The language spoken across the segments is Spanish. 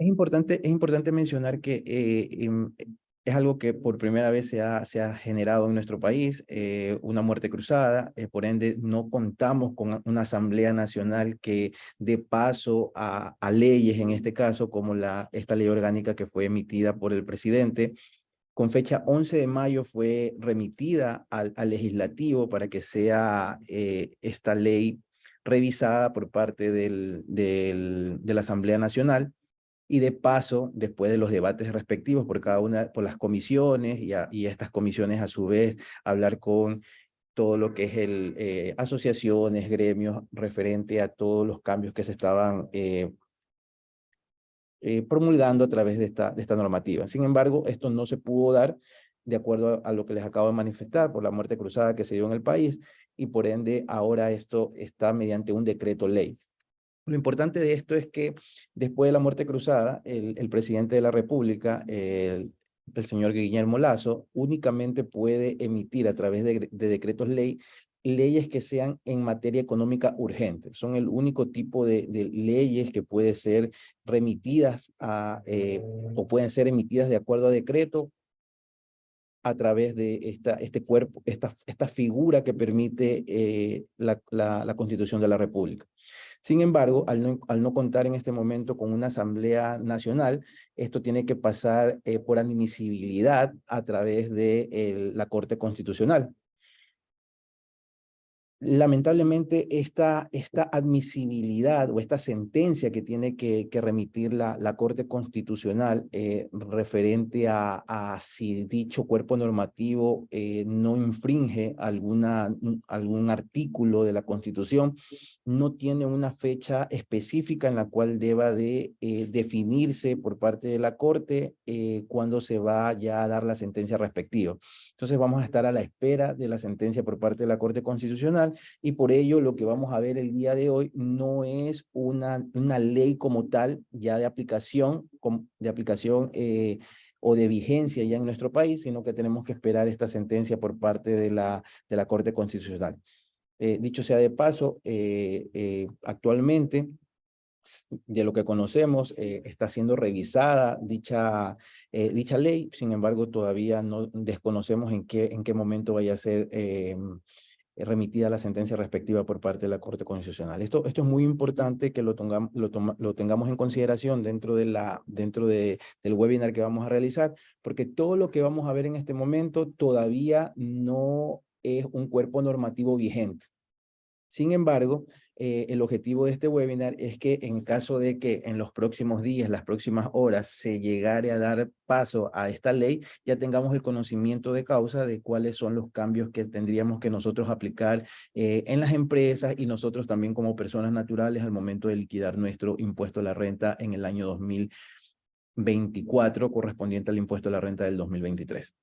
Es importante mencionar que es algo que por primera vez se ha generado en nuestro país, una muerte cruzada. Por ende no contamos con una Asamblea Nacional que dé paso a leyes, en este caso, como esta ley orgánica que fue emitida por el presidente. Con fecha 11 de mayo fue remitida al legislativo para que sea esta ley revisada por parte de la Asamblea Nacional. Y de paso, después de los debates respectivos por cada una, por las comisiones y estas comisiones a su vez hablar con todo lo que es asociaciones, gremios, referente a todos los cambios que se estaban promulgando a través de esta normativa. Sin embargo, esto no se pudo dar de acuerdo a lo que les acabo de manifestar por la muerte cruzada que se dio en el país, y por ende ahora esto está mediante un decreto ley. Lo importante de esto es que después de la muerte cruzada, el presidente de la República, el señor Guillermo Lasso, únicamente puede emitir a través de decretos ley, leyes que sean en materia económica urgente. Son el único tipo de leyes que pueden ser remitidas o pueden ser emitidas de acuerdo a decreto a través de este cuerpo, esta figura que permite la Constitución de la República. Sin embargo, al no contar en este momento con una Asamblea Nacional, esto tiene que pasar por admisibilidad a través de la Corte Constitucional. Lamentablemente, esta admisibilidad o esta sentencia que tiene que remitir la Corte Constitucional referente a si dicho cuerpo normativo no infringe algún artículo de la Constitución, no tiene una fecha específica en la cual deba de definirse por parte de la Corte cuando se va ya a dar la sentencia respectiva. Entonces vamos a estar a la espera de la sentencia por parte de la Corte Constitucional, y por ello lo que vamos a ver el día de hoy no es una ley como tal ya de aplicación o de vigencia ya en nuestro país, sino que tenemos que esperar esta sentencia por parte de la Corte Constitucional. Dicho sea de paso, actualmente, de lo que conocemos, está siendo revisada dicha ley. Sin embargo, todavía no desconocemos en qué momento vaya a ser remitida la sentencia respectiva por parte de la Corte Constitucional. Esto es muy importante que lo tengamos en consideración dentro del webinar que vamos a realizar, porque todo lo que vamos a ver en este momento todavía no es un cuerpo normativo vigente. Sin embargo, el objetivo de este webinar es que en caso de que en los próximos días, las próximas horas, se llegare a dar paso a esta ley, ya tengamos el conocimiento de causa de cuáles son los cambios que tendríamos que nosotros aplicar en las empresas y nosotros también como personas naturales al momento de liquidar nuestro impuesto a la renta en el año 2024, correspondiente al impuesto a la renta del 2023.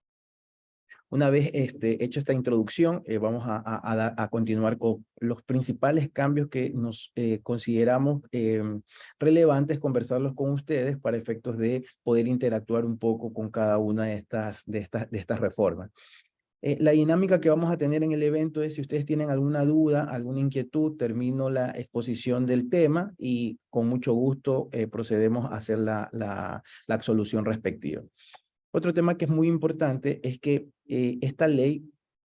Una vez hecho esta introducción, vamos a continuar con los principales cambios que nos consideramos relevantes conversarlos con ustedes para efectos de poder interactuar un poco con cada una de estas reformas. La dinámica que vamos a tener en el evento es: si ustedes tienen alguna duda, alguna inquietud, termino la exposición del tema y con mucho gusto procedemos a hacer la absolución respectiva. Otro tema que es muy importante es que esta ley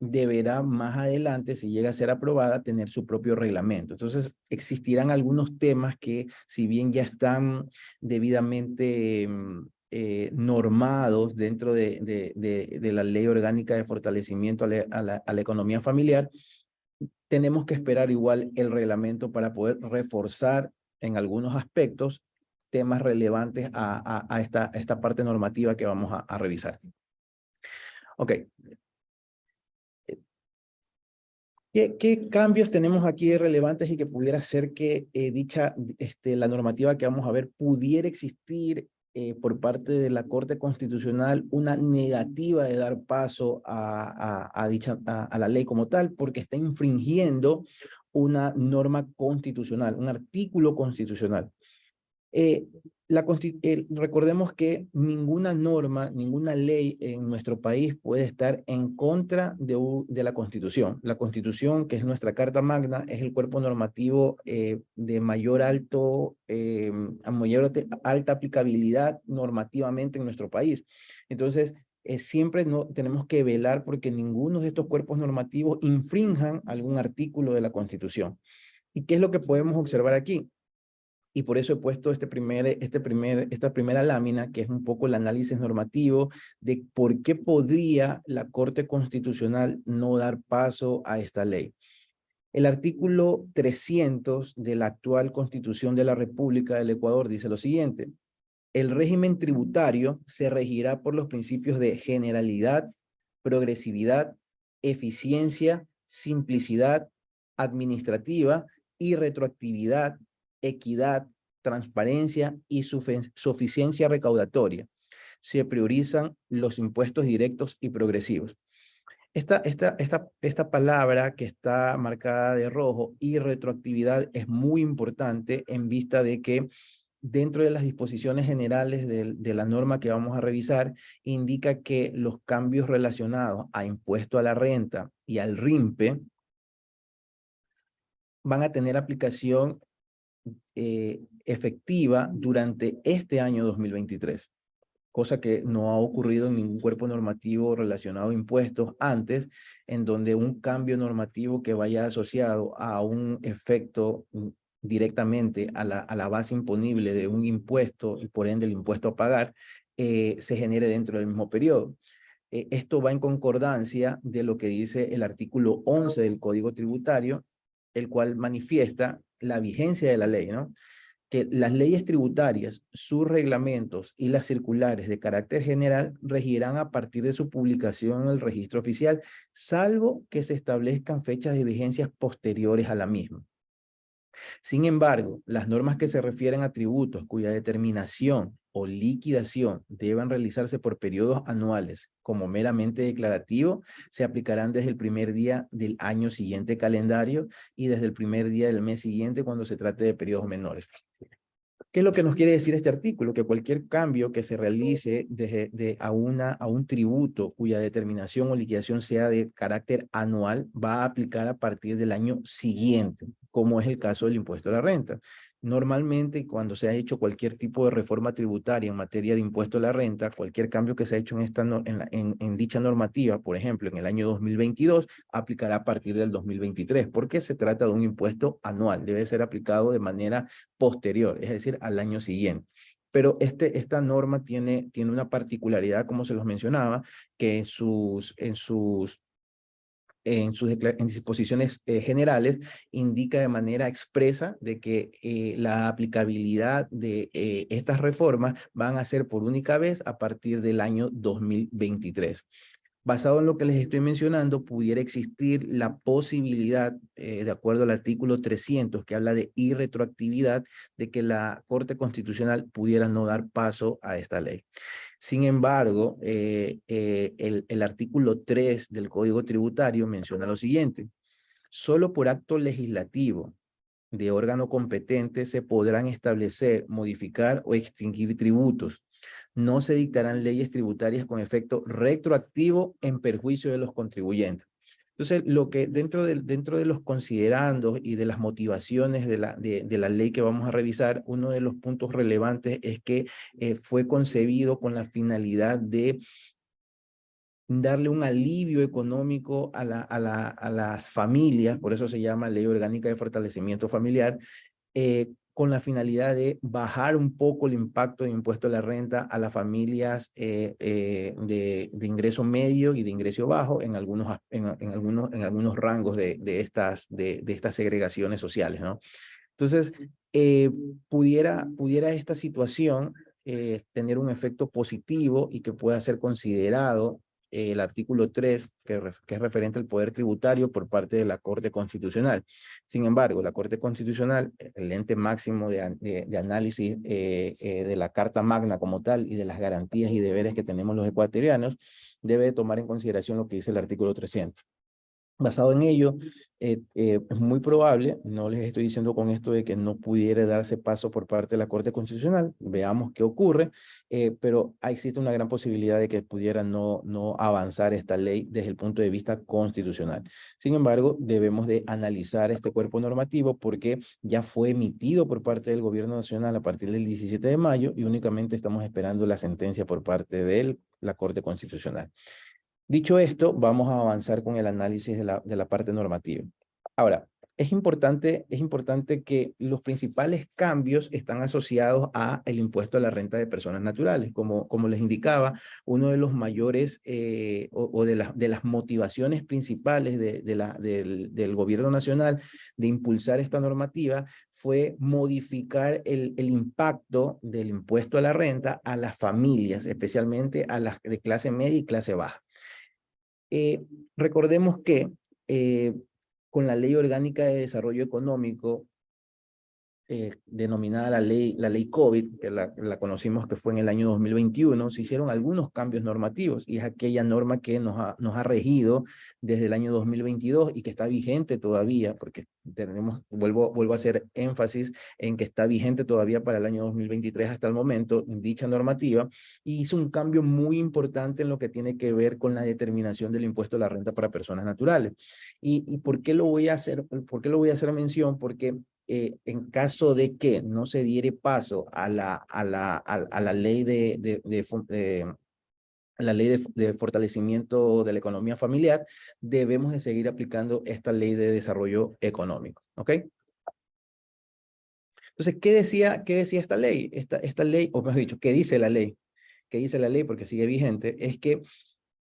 deberá más adelante, si llega a ser aprobada, tener su propio reglamento. Entonces, existirán algunos temas que, si bien ya están debidamente normados dentro de la Ley Orgánica de Fortalecimiento a la Economía Familiar, tenemos que esperar igual el reglamento para poder reforzar en algunos aspectos temas relevantes a esta parte normativa que vamos a revisar. Ok. ¿Qué cambios tenemos aquí relevantes y que pudiera ser que la normativa que vamos a ver pudiera existir por parte de la Corte Constitucional una negativa de dar paso a la ley como tal, porque está infringiendo una norma constitucional, un artículo constitucional? Eh, recordemos que ninguna norma, ninguna ley en nuestro país puede estar en contra de la Constitución. La Constitución, que es nuestra Carta Magna, es el cuerpo normativo de alta aplicabilidad normativamente en nuestro país. Entonces, siempre no, tenemos que velar porque ninguno de estos cuerpos normativos infrinjan algún artículo de la Constitución. ¿Y qué es lo que podemos observar aquí? Y por eso he puesto esta primera lámina, que es un poco el análisis normativo de por qué podría la Corte Constitucional no dar paso a esta ley. El artículo 300 de la actual Constitución de la República del Ecuador dice lo siguiente: el régimen tributario se regirá por los principios de generalidad, progresividad, eficiencia, simplicidad administrativa y retroactividad, equidad, transparencia y suficiencia recaudatoria. Se priorizan los impuestos directos y progresivos. Esta palabra que está marcada de rojo y retroactividad es muy importante en vista de que dentro de las disposiciones generales de la norma que vamos a revisar, indica que los cambios relacionados a impuesto a la renta y al RIMPE van a tener aplicación efectiva durante este año 2023, cosa que no ha ocurrido en ningún cuerpo normativo relacionado a impuestos antes, en donde un cambio normativo que vaya asociado a un efecto directamente a la base imponible de un impuesto y por ende el impuesto a pagar, se genere dentro del mismo periodo. Esto va en concordancia de lo que dice el artículo 11 del Código Tributario, el cual manifiesta la vigencia de la ley, ¿no? Que las leyes tributarias, sus reglamentos y las circulares de carácter general regirán a partir de su publicación en el registro oficial, salvo que se establezcan fechas de vigencia posteriores a la misma. Sin embargo, las normas que se refieren a tributos cuya determinación o liquidación deban realizarse por periodos anuales como meramente declarativo, se aplicarán desde el primer día del año siguiente calendario y desde el primer día del mes siguiente cuando se trate de periodos menores. ¿Qué es lo que nos quiere decir este artículo? Que cualquier cambio que se realice a un tributo cuya determinación o liquidación sea de carácter anual va a aplicar a partir del año siguiente, como es el caso del impuesto a la renta. Normalmente, cuando se ha hecho cualquier tipo de reforma tributaria en materia de impuesto a la renta, cualquier cambio que se ha hecho en dicha normativa, por ejemplo, en el año 2022, aplicará a partir del 2023, porque se trata de un impuesto anual, debe ser aplicado de manera posterior, es decir, al año siguiente. Pero esta norma tiene una particularidad, como se los mencionaba, que en disposiciones generales indica de manera expresa de que la aplicabilidad de estas reformas van a ser por única vez a partir del año 2023. Basado en lo que les estoy mencionando, pudiera existir la posibilidad, de acuerdo al artículo 300, que habla de irretroactividad, de que la Corte Constitucional pudiera no dar paso a esta ley. Sin embargo, el artículo 3 del Código Tributario menciona lo siguiente: solo por acto legislativo de órgano competente se podrán establecer, modificar o extinguir tributos. No se dictarán leyes tributarias con efecto retroactivo en perjuicio de los contribuyentes. Entonces, lo que dentro de los considerandos y de las motivaciones de la ley que vamos a revisar, uno de los puntos relevantes es que fue concebido con la finalidad de darle un alivio económico a las familias, por eso se llama Ley Orgánica de Fortalecimiento Familiar, con la finalidad de bajar un poco el impacto de impuesto a la renta a las familias de ingreso medio y de ingreso bajo en algunos rangos de estas segregaciones sociales, ¿no? Entonces, pudiera esta situación tener un efecto positivo y que pueda ser considerado el artículo 3, que es referente al poder tributario por parte de la Corte Constitucional. Sin embargo, la Corte Constitucional, el ente máximo de análisis de la Carta Magna como tal y de las garantías y deberes que tenemos los ecuatorianos, debe tomar en consideración lo que dice el artículo 300. Basado en ello, es muy probable, no les estoy diciendo con esto de que no pudiera darse paso por parte de la Corte Constitucional, veamos qué ocurre, pero existe una gran posibilidad de que pudiera no avanzar esta ley desde el punto de vista constitucional. Sin embargo, debemos de analizar este cuerpo normativo porque ya fue emitido por parte del Gobierno Nacional a partir del 17 de mayo y únicamente estamos esperando la sentencia por parte de la Corte Constitucional. Dicho esto, vamos a avanzar con el análisis de la parte normativa. Ahora, es importante que los principales cambios están asociados a el impuesto a la renta de personas naturales. Como les indicaba, uno de los mayores o de las motivaciones principales del gobierno nacional de impulsar esta normativa fue modificar el impacto del impuesto a la renta a las familias, especialmente a las de clase media y clase baja. Eh, Recordemos que eh, con la Ley Orgánica de Desarrollo Económico, denominada la ley COVID, que la conocimos que fue en el año 2021, se hicieron algunos cambios normativos y es aquella norma que nos ha regido desde el año 2022 y que está vigente todavía, porque vuelvo a hacer énfasis en que está vigente todavía para el año 2023 hasta el momento, dicha normativa, y hizo un cambio muy importante en lo que tiene que ver con la determinación del impuesto a la renta para personas naturales. ¿Y por qué lo voy a hacer? ¿Por qué lo voy a hacer mención? Porque en caso de que no se diere paso a la ley de fortalecimiento de la economía familiar, debemos de seguir aplicando esta ley de desarrollo económico, ¿ok? Entonces, ¿qué decía esta ley? Esta ley, o mejor dicho, ¿qué dice la ley? ¿Qué dice la ley? Porque sigue vigente, es que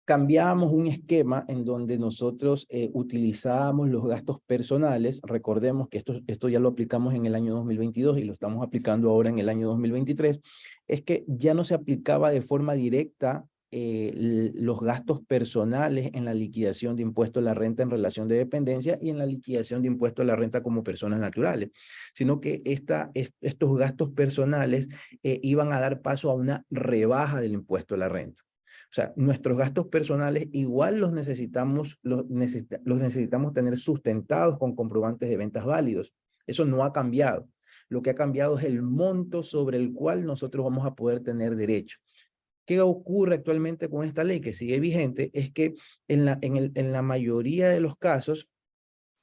cambiábamos un esquema en donde nosotros utilizábamos los gastos personales. Recordemos que esto ya lo aplicamos en el año 2022 y lo estamos aplicando ahora en el año 2023. Es que ya no se aplicaba de forma directa los gastos personales en la liquidación de impuesto a la renta en relación de dependencia y en la liquidación de impuesto a la renta como personas naturales, sino que estos gastos personales iban a dar paso a una rebaja del impuesto a la renta. O sea, nuestros gastos personales igual los necesitamos tener sustentados con comprobantes de ventas válidos. Eso no ha cambiado. Lo que ha cambiado es el monto sobre el cual nosotros vamos a poder tener derecho. ¿Qué ocurre actualmente con esta ley que sigue vigente? Es que en la mayoría de los casos,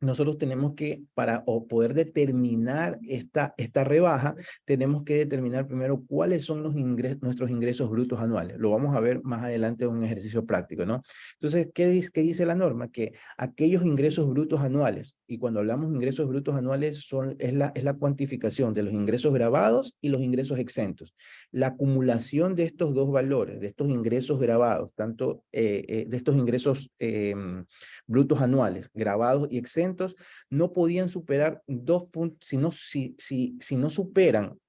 nosotros tenemos que, para poder determinar esta rebaja, tenemos que determinar primero cuáles son nuestros ingresos brutos anuales. Lo vamos a ver más adelante en un ejercicio práctico, ¿no? Entonces, ¿qué dice la norma? Que aquellos ingresos brutos anuales, y cuando hablamos de ingresos brutos anuales, es la cuantificación de los ingresos grabados y los ingresos exentos. La acumulación de estos dos valores, de estos ingresos grabados, tanto de estos ingresos brutos anuales, grabados y exentos, no podían superar si no superan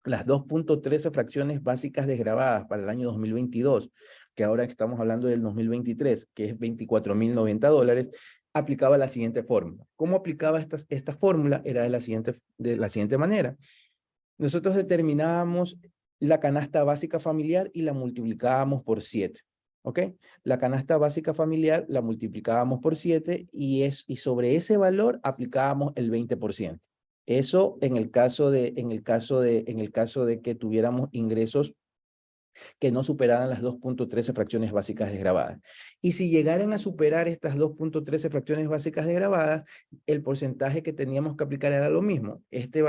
las 2.13 fracciones básicas desgravadas para el año 2022, que ahora estamos hablando del 2023, que es $24,090, aplicaba la siguiente fórmula. ¿Cómo aplicaba esta fórmula? Era de la siguiente manera. Nosotros determinábamos la canasta básica familiar y la multiplicábamos por 7. ¿Ok? La canasta básica familiar la multiplicábamos por 7 y sobre ese valor aplicábamos el 20%. Eso en el caso de que tuviéramos ingresos que no superaran las 2.13 fracciones básicas desgravadas. Y si llegaran a superar estas 2.13 fracciones básicas desgravadas, el porcentaje que teníamos que aplicar era lo mismo. Este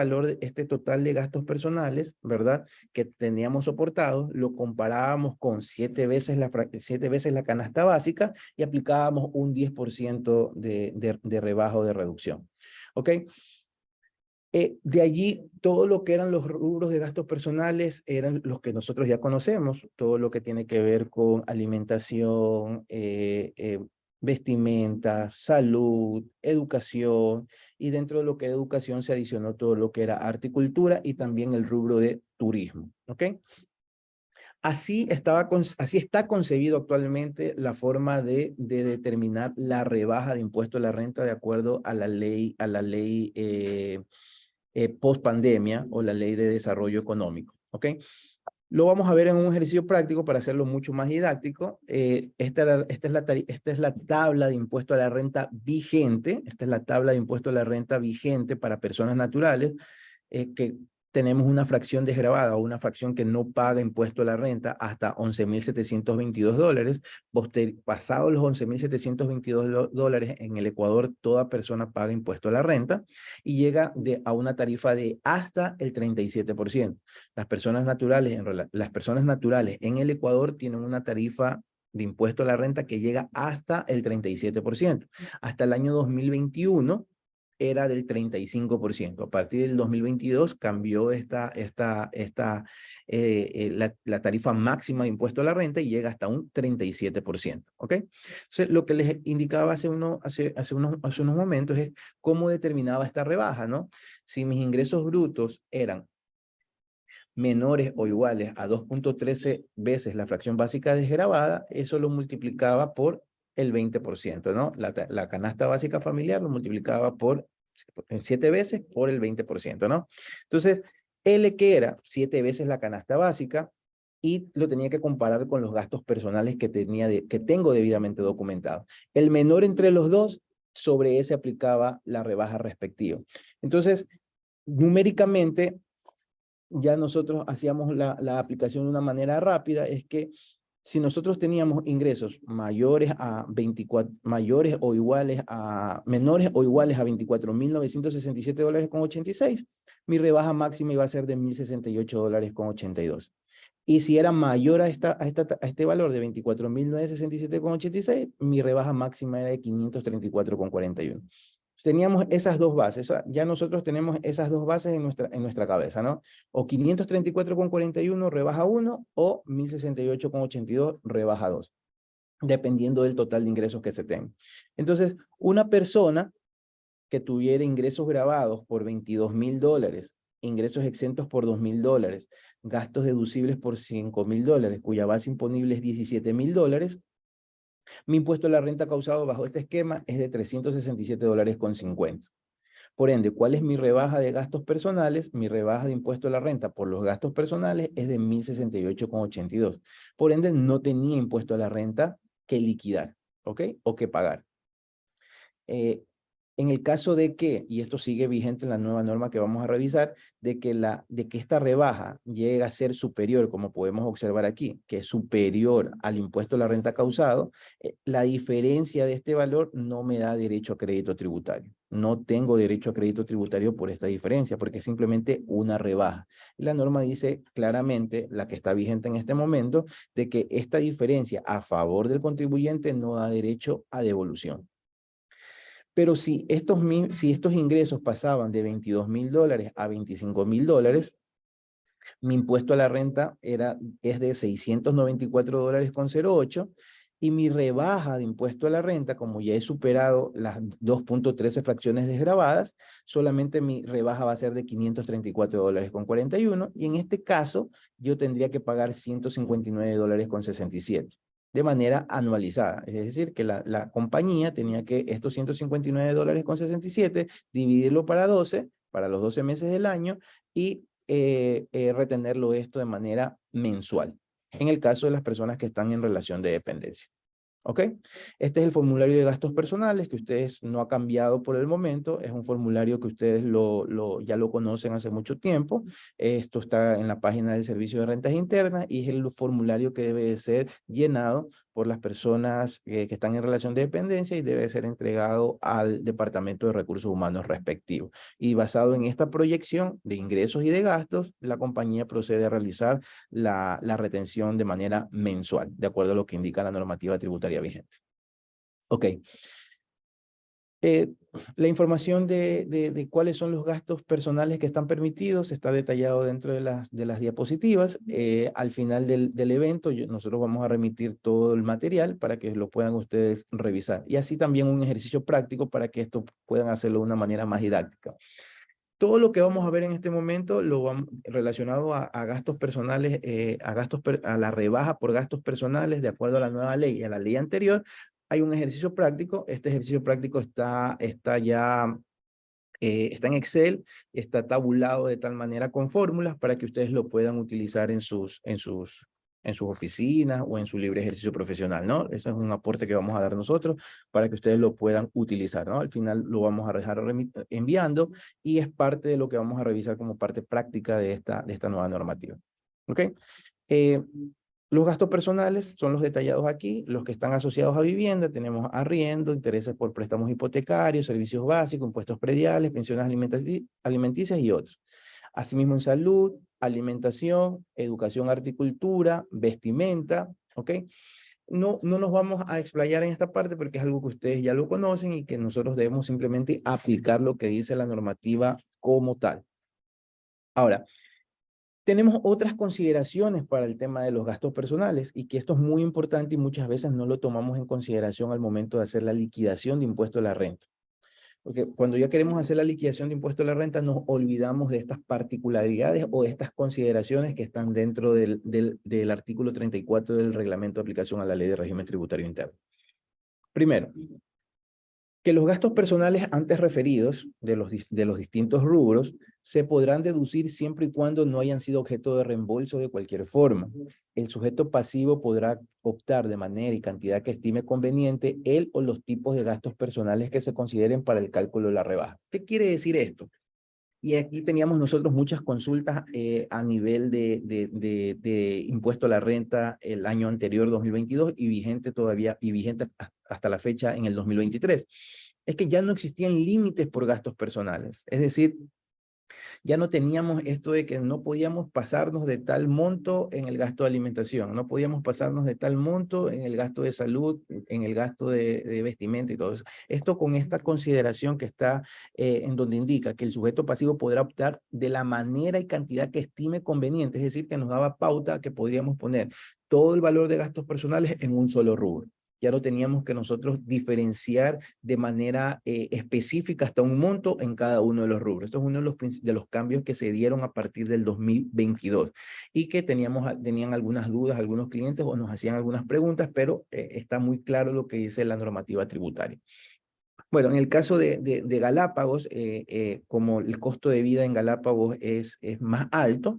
total de gastos personales, ¿verdad? Que teníamos soportados, lo comparábamos con 7 veces la canasta básica y aplicábamos un 10% de rebaja o de reducción. ¿Ok? De allí, todo lo que eran los rubros de gastos personales eran los que nosotros ya conocemos, todo lo que tiene que ver con alimentación, vestimenta, salud, educación, y dentro de lo que era educación se adicionó todo lo que era arte y cultura y también el rubro de turismo, ¿ok? Así está concebido actualmente la forma de determinar la rebaja de impuesto a la renta de acuerdo a la ley post pandemia o la ley de desarrollo económico, ¿ok? Lo vamos a ver en un ejercicio práctico para hacerlo mucho más didáctico. Esta es la tabla de impuesto a la renta vigente. Esta es la tabla de impuesto a la renta vigente para personas naturales que tenemos una fracción desgravada o una fracción que no paga impuesto a la renta hasta $11,722. Pasados los $11,722 en el Ecuador, toda persona paga impuesto a la renta y llega a una tarifa de hasta el 37%. Las personas naturales en el Ecuador tienen una tarifa de impuesto a la renta que llega hasta el 37%. Hasta el año 2021 era del 35%. A partir del 2022 cambió la tarifa máxima de impuesto a la renta y llega hasta un 37%. ¿Ok? Entonces, lo que les indicaba hace unos momentos es cómo determinaba esta rebaja, ¿no? Si mis ingresos brutos eran menores o iguales a 2.13 veces la fracción básica desgravada, eso lo multiplicaba por el 20%, ¿no? La canasta básica familiar lo multiplicaba por 7 veces por el 20%, ¿no? Entonces, L que era 7 veces la canasta básica y lo tenía que comparar con los gastos personales que tengo debidamente documentados. El menor entre los dos, sobre ese aplicaba la rebaja respectiva. Entonces, numéricamente, ya nosotros hacíamos la aplicación de una manera rápida, es que si nosotros teníamos ingresos mayores o iguales menores o iguales a $24,967,86, mi rebaja máxima iba a ser de $1,068,82. Y si era mayor a este valor de $24,967,86, mi rebaja máxima era de $534,41. Teníamos esas dos bases, ya nosotros tenemos esas dos bases en nuestra cabeza, ¿no? O 534,41 rebaja 1 o 1,068,82 rebaja 2, dependiendo del total de ingresos que se tenga. Entonces, una persona que tuviera ingresos grabados por $22,000, ingresos exentos por $2,000, gastos deducibles por $5,000, cuya base imponible es $17,000, mi impuesto a la renta causado bajo este esquema es de $367,50. Por ende, ¿cuál es mi rebaja de gastos personales? Mi rebaja de impuesto a la renta por los gastos personales es de 1,068,82. Por ende, no tenía impuesto a la renta que liquidar, ¿ok? O que pagar. En el caso de que, y esto sigue vigente en la nueva norma que vamos a revisar, de que esta rebaja llegue a ser superior, como podemos observar aquí, que es superior al impuesto a la renta causado, la diferencia de este valor no me da derecho a crédito tributario. No tengo derecho a crédito tributario por esta diferencia, porque es simplemente una rebaja. La norma dice claramente, la que está vigente en este momento, de que esta diferencia a favor del contribuyente no da derecho a devolución. Pero si estos ingresos pasaban de $22,000 a $25,000, mi impuesto a la renta es de $694,08 y mi rebaja de impuesto a la renta, como ya he superado las 2.13 fracciones desgravadas, solamente mi rebaja va a ser de $534,41 y en este caso yo tendría que pagar $159,67 de manera anualizada. Es decir, que la compañía tenía que estos $159,67 dividirlo para 12, para los 12 meses del año y retenerlo esto de manera mensual, en el caso de las personas que están en relación de dependencia. ¿Ok? Este es el formulario de gastos personales que ustedes no ha cambiado por el momento. Es un formulario que ustedes ya lo conocen hace mucho tiempo. Esto está en la página del Servicio de Rentas Internas y es el formulario que debe de ser llenado por las personas que están en relación de dependencia y debe ser entregado al Departamento de Recursos Humanos respectivo. Y basado en esta proyección de ingresos y de gastos, la compañía procede a realizar la retención de manera mensual, de acuerdo a lo que indica la normativa tributaria vigente. Ok. La información de cuáles son los gastos personales que están permitidos está detallado dentro de las diapositivas. Al final del evento, nosotros vamos a remitir todo el material para que lo puedan ustedes revisar. Y así también un ejercicio práctico para que esto puedan hacerlo de una manera más didáctica. Todo lo que vamos a ver en este momento relacionado a gastos personales, a la rebaja por gastos personales de acuerdo a la nueva ley y a la ley anterior, hay un ejercicio práctico. Este ejercicio práctico está ya Está en Excel, está tabulado de tal manera con fórmulas para que ustedes lo puedan utilizar en sus oficinas o en su libre ejercicio profesional, ¿no? Ese es un aporte que vamos a dar nosotros para que ustedes lo puedan utilizar, ¿no? Al final lo vamos a dejar enviando y es parte de lo que vamos a revisar como parte práctica de esta nueva normativa. ¿Ok? Eh, los gastos personales son los detallados aquí, los que están asociados a vivienda, tenemos arriendo, intereses por préstamos hipotecarios, servicios básicos, impuestos prediales, pensiones alimenticias y otros. Asimismo en salud, alimentación, educación, horticultura, vestimenta, ¿ok? No nos vamos a explayar en esta parte porque es algo que ustedes ya lo conocen y que nosotros debemos simplemente aplicar lo que dice la normativa como tal. Ahora, tenemos otras consideraciones para el tema de los gastos personales y que esto es muy importante y muchas veces no lo tomamos en consideración al momento de hacer la liquidación de impuesto a la renta. Porque cuando ya queremos hacer la liquidación de impuesto a la renta nos olvidamos de estas particularidades o de estas consideraciones que están dentro del artículo 34 del reglamento de aplicación a la ley de régimen tributario interno. Primero, que los gastos personales antes referidos de los distintos rubros se podrán deducir siempre y cuando no hayan sido objeto de reembolso de cualquier forma. El sujeto pasivo podrá optar de manera y cantidad que estime conveniente él o los tipos de gastos personales que se consideren para el cálculo de la rebaja. ¿Qué quiere decir esto? Y aquí teníamos nosotros muchas consultas a nivel de impuesto a la renta el año anterior, 2022, y vigente todavía, y vigente hasta la fecha en el 2023. Es que ya no existían límites por gastos personales. Es decir, ya no teníamos esto de que no podíamos pasarnos de tal monto en el gasto de alimentación, no podíamos pasarnos de tal monto en el gasto de salud, en el gasto de vestimenta y todo eso. Esto con esta consideración que está en donde indica que el sujeto pasivo podrá optar de la manera y cantidad que estime conveniente, es decir, que nos daba pauta que podríamos poner todo el valor de gastos personales en un solo rubro. Ya no teníamos que nosotros diferenciar de manera específica hasta un monto en cada uno de los rubros. Esto es uno de los cambios que se dieron a partir del 2022 y que tenían algunas dudas algunos clientes o nos hacían algunas preguntas, pero está muy claro lo que dice la normativa tributaria. Bueno, en el caso de Galápagos, como el costo de vida en Galápagos es más alto,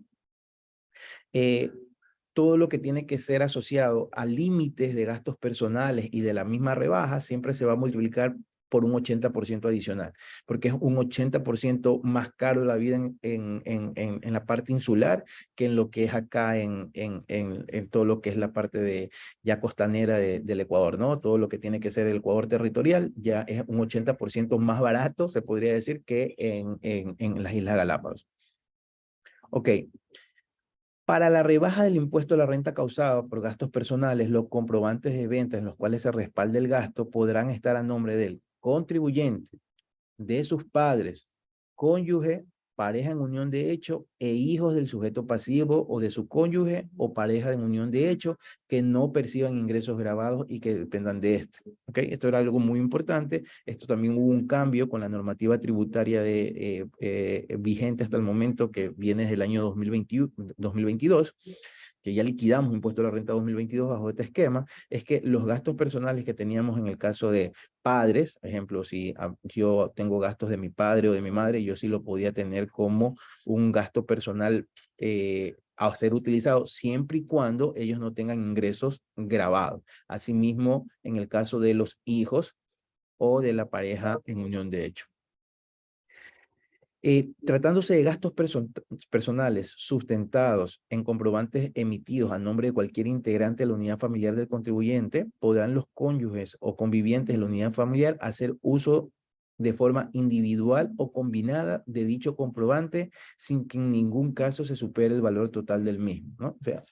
eh, todo lo que tiene que ser asociado a límites de gastos personales y de la misma rebaja siempre se va a multiplicar por un 80% adicional, porque es un 80% más caro la vida en la parte insular que en lo que es acá en todo lo que es la parte de ya costanera del Ecuador, ¿no? Todo lo que tiene que ser el Ecuador territorial ya es un 80% más barato, se podría decir, que en las Islas Galápagos. Ok. Para la rebaja del impuesto a la renta causada por gastos personales, los comprobantes de ventas en los cuales se respalde el gasto podrán estar a nombre del contribuyente, de sus padres, cónyuge, pareja en unión de hecho e hijos del sujeto pasivo o de su cónyuge o pareja en unión de hecho que no perciban ingresos grabados y que dependan de este. ¿Okay? Esto era algo muy importante. Esto también hubo un cambio con la normativa tributaria vigente hasta el momento que viene desde el año 2022 que ya liquidamos impuesto a la renta 2022 bajo este esquema, es que los gastos personales que teníamos en el caso de padres, ejemplo, si yo tengo gastos de mi padre o de mi madre, yo sí lo podía tener como un gasto personal a ser utilizado siempre y cuando ellos no tengan ingresos grabados. Asimismo, en el caso de los hijos o de la pareja en unión de hecho. Tratándose de gastos personales sustentados en comprobantes emitidos a nombre de cualquier integrante de la unidad familiar del contribuyente, podrán los cónyuges o convivientes de la unidad familiar hacer uso de forma individual o combinada de dicho comprobante sin que en ningún caso se supere el valor total del mismo, ¿no? O sea,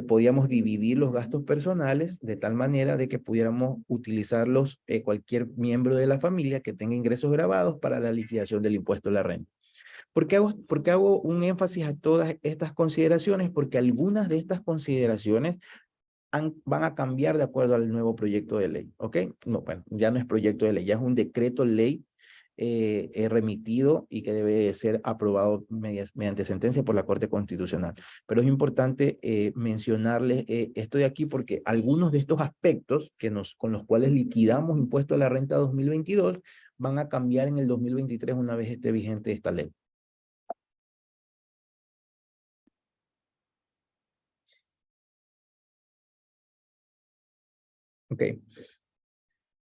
podíamos dividir los gastos personales de tal manera de que pudiéramos utilizarlos cualquier miembro de la familia que tenga ingresos grabados para la liquidación del impuesto a la renta. ¿Por qué hago un énfasis a todas estas consideraciones? Porque algunas de estas consideraciones van a cambiar de acuerdo al nuevo proyecto de ley, ¿ok? No, bueno, ya no es proyecto de ley, ya es un decreto ley remitido y que debe ser aprobado mediante sentencia por la Corte Constitucional. Pero es importante mencionarles esto de aquí porque algunos de estos aspectos con los cuales liquidamos impuesto a la renta 2022 van a cambiar en el 2023 una vez esté vigente esta ley. Ok.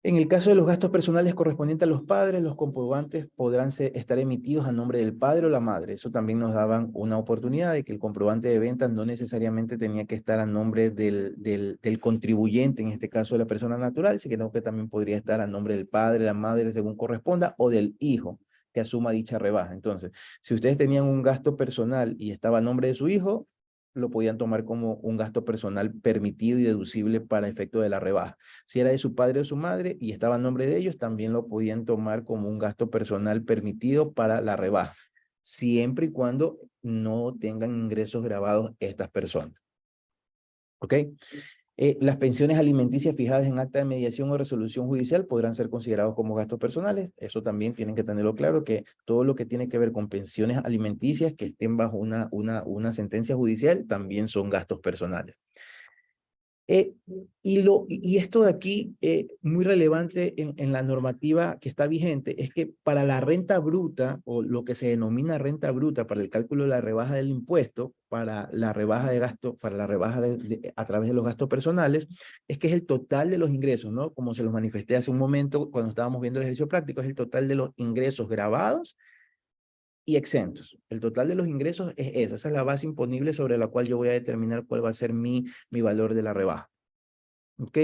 En el caso de los gastos personales correspondientes a los padres, los comprobantes podrán estar emitidos a nombre del padre o la madre. Eso también nos daban una oportunidad de que el comprobante de ventas no necesariamente tenía que estar a nombre del contribuyente, en este caso de la persona natural, sino que también podría estar a nombre del padre, la madre, según corresponda, o del hijo que asuma dicha rebaja. Entonces, si ustedes tenían un gasto personal y estaba a nombre de su hijo, lo podían tomar como un gasto personal permitido y deducible para efecto de la rebaja. Si era de su padre o su madre y estaba a nombre de ellos, también lo podían tomar como un gasto personal permitido para la rebaja, siempre y cuando no tengan ingresos grabados estas personas. ¿Ok? Las pensiones alimenticias fijadas en acta de mediación o resolución judicial podrán ser considerados como gastos personales. Eso también tienen que tenerlo claro, que todo lo que tiene que ver con pensiones alimenticias que estén bajo una sentencia judicial también son gastos personales. Y esto de aquí, muy relevante en la normativa que está vigente, es que para la renta bruta, o lo que se denomina renta bruta, para el cálculo de la rebaja del impuesto, para la rebaja de gasto, para la rebaja a través de los gastos personales, es que es el total de los ingresos, ¿no? Como se los manifesté hace un momento cuando estábamos viendo el ejercicio práctico, es el total de los ingresos grabados y exentos. El total de los ingresos es eso, esa es la base imponible sobre la cual yo voy a determinar cuál va a ser mi valor de la rebaja. ¿Ok?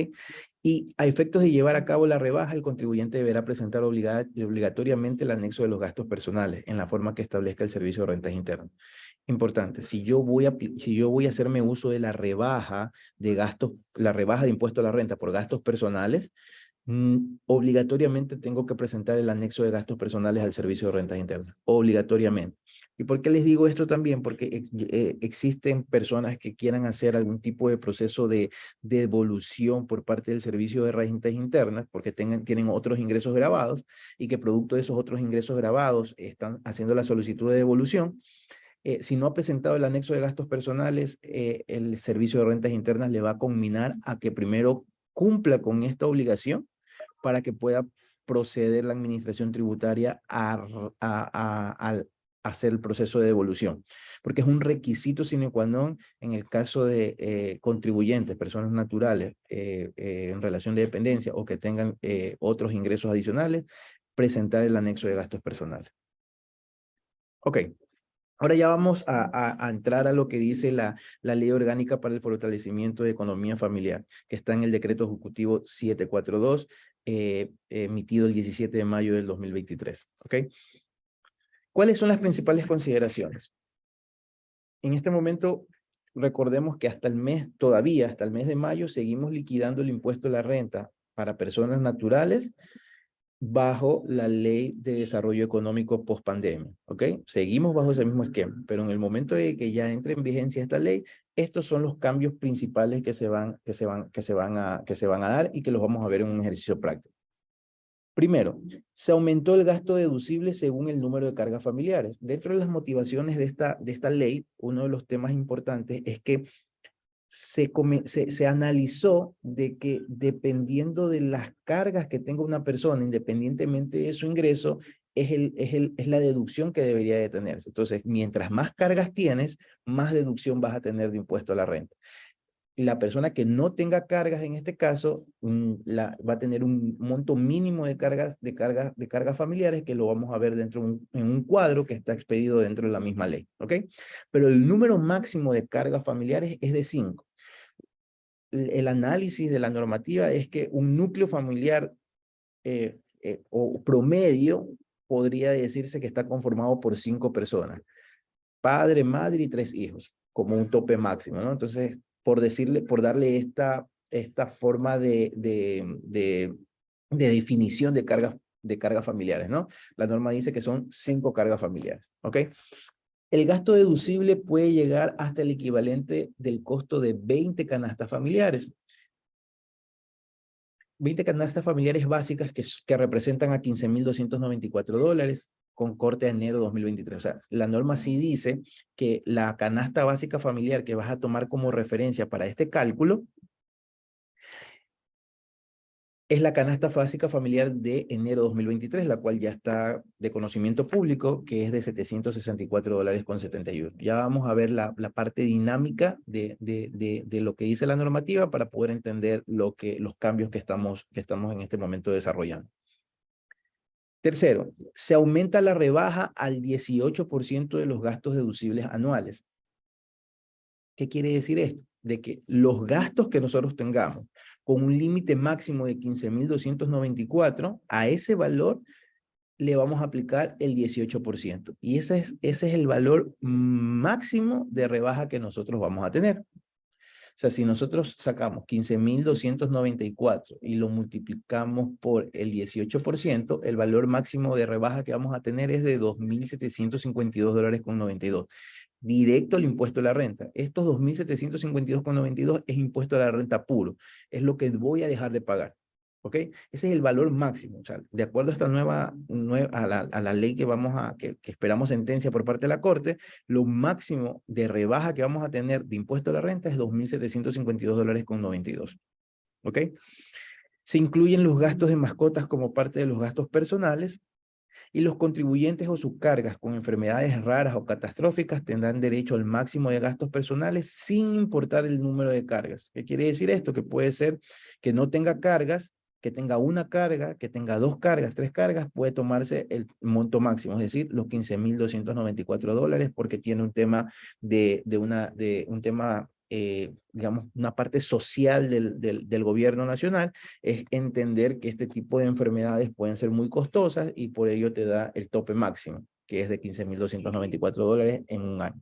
Y a efectos de llevar a cabo la rebaja, el contribuyente deberá presentar obligatoriamente el anexo de los gastos personales en la forma que establezca el Servicio de Rentas Internas. Importante, si yo voy a hacerme uso de la rebaja de gastos, la rebaja de impuesto a la renta por gastos personales, obligatoriamente tengo que presentar el anexo de gastos personales al Servicio de Rentas Internas, obligatoriamente. ¿Y por qué les digo esto también? Porque existen personas que quieran hacer algún tipo de proceso de devolución por parte del Servicio de Rentas Internas, porque tienen otros ingresos grabados y que producto de esos otros ingresos grabados están haciendo la solicitud de devolución. Si no ha presentado el anexo de gastos personales, el Servicio de Rentas Internas le va a conminar a que primero cumpla con esta obligación para que pueda proceder la administración tributaria a hacer el proceso de devolución, porque es un requisito sine qua non en el caso de contribuyentes, personas naturales en relación de dependencia o que tengan otros ingresos adicionales, presentar el anexo de gastos personales. Ok. Ahora ya vamos a entrar a lo que dice la Ley Orgánica para el Fortalecimiento de Economía Familiar, que está en el Decreto Ejecutivo 742, emitido el 17 de mayo del 2023. ¿Ok? ¿Cuáles son las principales consideraciones? En este momento, recordemos que todavía hasta el mes de mayo, seguimos liquidando el impuesto a la renta para personas naturales bajo la Ley de Desarrollo Económico post-pandemia, ¿ok? Seguimos bajo ese mismo esquema, pero en el momento de que ya entre en vigencia esta ley, estos son los cambios principales que se van a dar y que los vamos a ver en un ejercicio práctico. Primero, se aumentó el gasto deducible según el número de cargas familiares. Dentro de las motivaciones de esta ley, uno de los temas importantes es que se analizó de que dependiendo de las cargas que tenga una persona, independientemente de su ingreso, es la deducción que debería de tenerse. Entonces, mientras más cargas tienes, más deducción vas a tener de impuesto a la renta. Y la persona que no tenga cargas, en este caso, va a tener un monto mínimo de cargas familiares que lo vamos a ver en un cuadro que está expedido dentro de la misma ley, ¿ok? Pero el número máximo de cargas familiares es de 5. El análisis de la normativa es que un núcleo familiar o promedio podría decirse que está conformado por 5 personas, padre, madre y 3 hijos, como un tope máximo, ¿no? Entonces, por darle esta forma de definición de cargas familiares, ¿no? La norma dice que son 5 cargas familiares, ¿ok? El gasto deducible puede llegar hasta el equivalente del costo de 20 canastas familiares. 20 canastas familiares básicas que representan a $15,294 con corte de enero de 2023. O sea, la norma sí dice que la canasta básica familiar que vas a tomar como referencia para este cálculo es la canasta básica familiar de enero 2023, la cual ya está de conocimiento público, que es de $764,71. Ya vamos a ver la parte dinámica de lo que dice la normativa para poder entender los cambios que estamos en este momento desarrollando. Tercero, se aumenta la rebaja al 18% de los gastos deducibles anuales. ¿Qué quiere decir esto? De que los gastos que nosotros tengamos con un límite máximo de 15,294, a ese valor le vamos a aplicar el 18%. Y ese es el valor máximo de rebaja que nosotros vamos a tener. O sea, si nosotros sacamos 15,294 y lo multiplicamos por el 18%, el valor máximo de rebaja que vamos a tener es de $2,752,92. Directo al impuesto a la renta. Estos 2,752,92 es impuesto a la renta puro. Es lo que voy a dejar de pagar. ¿Ok? Ese es el valor máximo. O sea, de acuerdo a esta a la ley que que esperamos sentencia por parte de la Corte, lo máximo de rebaja que vamos a tener de impuesto a la renta es $2,752,92. ¿Ok? Se incluyen los gastos de mascotas como parte de los gastos personales. Y los contribuyentes o sus cargas con enfermedades raras o catastróficas tendrán derecho al máximo de gastos personales sin importar el número de cargas. ¿Qué quiere decir esto? Que puede ser que no tenga cargas, que tenga una carga, que tenga dos cargas, tres cargas, puede tomarse el monto máximo, es decir, los $15,294 porque tiene un tema digamos, una parte social del gobierno nacional, es entender que este tipo de enfermedades pueden ser muy costosas y por ello te da el tope máximo, que es de $15,294 en un año.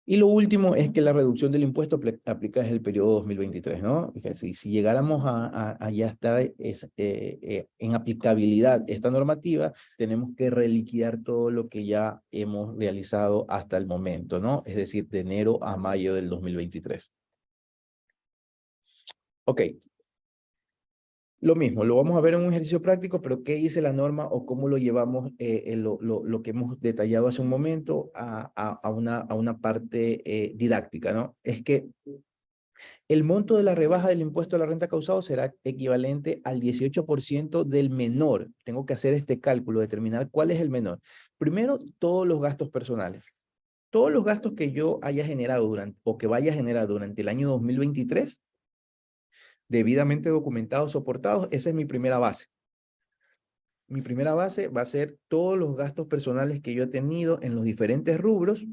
Y lo último es que la reducción del impuesto aplica desde el periodo 2023, ¿no? Si llegáramos a ya estar en aplicabilidad esta normativa, tenemos que reliquidar todo lo que ya hemos realizado hasta el momento, ¿no? Es decir, de enero a mayo del 2023. Ok. Lo mismo, lo vamos a ver en un ejercicio práctico, pero ¿qué dice la norma o cómo lo llevamos lo que hemos detallado hace un momento a una parte didáctica, ¿no? Es que el monto de la rebaja del impuesto a la renta causado será equivalente al 18% del menor. Tengo que hacer este cálculo, determinar cuál es el menor. Primero, todos los gastos personales. Todos los gastos que yo haya generado durante o que vaya a generar durante el año 2023 debidamente documentados, soportados, esa es mi primera base. Mi primera base va a ser todos los gastos personales que yo he tenido en los diferentes rubros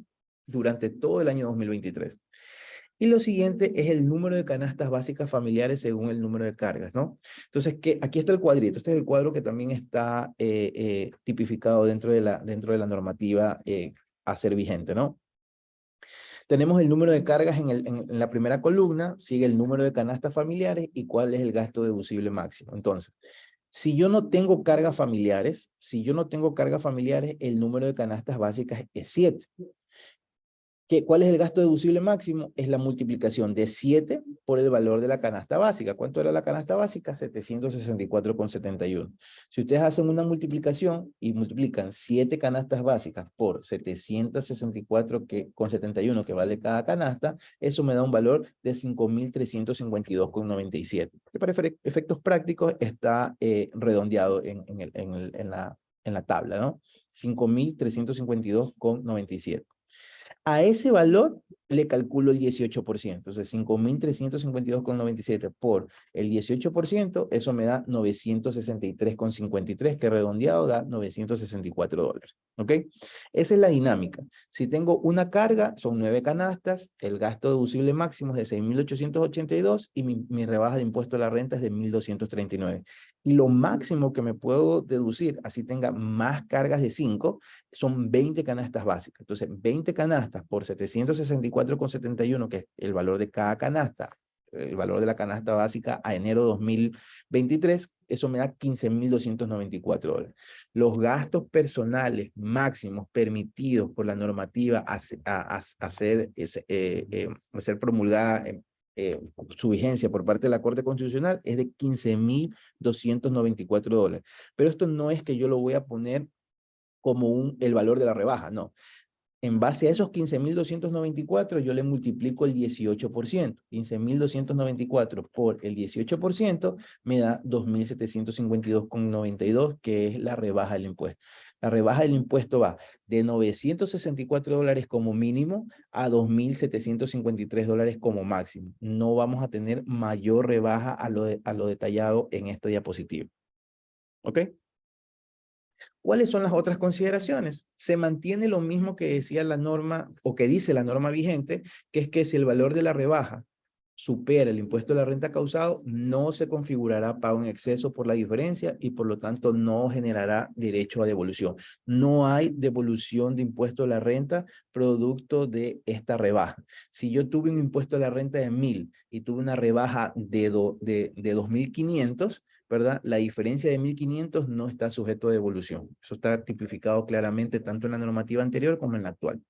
durante todo el año 2023. Y lo siguiente es el número de canastas básicas familiares según el número de cargas, ¿no? Entonces, aquí está el cuadrito. Este es el cuadro que también está tipificado dentro de la normativa a ser vigente, ¿no? Tenemos el número de cargas en la primera columna, sigue el número de canastas familiares y cuál es el gasto deducible máximo. Entonces, si yo no tengo cargas familiares, el número de canastas básicas es 7. ¿Cuál es el gasto deducible máximo? Es la multiplicación de 7 por el valor de la canasta básica. ¿Cuánto era la canasta básica? 764,71. Si ustedes hacen una multiplicación y multiplican 7 canastas básicas por 764,71 que vale cada canasta, eso me da un valor de 5,352,97. Que para efectos prácticos está redondeado en la tabla, ¿no? 5,352,97. A ese valor le calculo el 18%. Entonces, 5,352,97 por el 18%, eso me da 963,53, que redondeado da $964. ¿Ok? Esa es la dinámica. Si tengo una carga, son 9 canastas, el gasto deducible máximo es de 6,882 y mi rebaja de impuesto a la renta es de 1,239. Y lo máximo que me puedo deducir, así tenga más cargas de 5, son 20 canastas básicas. Entonces, 20 canastas por 764,71, que es el valor de cada canasta, el valor de la canasta básica a enero 2023, eso me da $15,294. Los gastos personales máximos permitidos por la normativa a ser promulgada su vigencia por parte de la Corte Constitucional es de $15,294. Pero esto no es que yo lo voy a poner como el valor de la rebaja, no. En base a esos 15.294, yo le multiplico el 18%. 15.294 por el 18% me da 2.752,92, que es la rebaja del impuesto. La rebaja del impuesto va de $964 como mínimo a $2.753 como máximo. No vamos a tener mayor rebaja a lo detallado en esta diapositiva. ¿Ok? ¿Cuáles son las otras consideraciones? Se mantiene lo mismo que decía la norma o que dice la norma vigente, que es que si el valor de la rebaja supera el impuesto de la renta causado, no se configurará pago en exceso por la diferencia y por lo tanto no generará derecho a devolución. No hay devolución de impuesto a la renta producto de esta rebaja. Si yo tuve un impuesto a la renta de 1.000 y tuve una rebaja de 2.500, ¿verdad? La diferencia de 1.500 no está sujeto a devolución. Eso está tipificado claramente tanto en la normativa anterior como en la actual.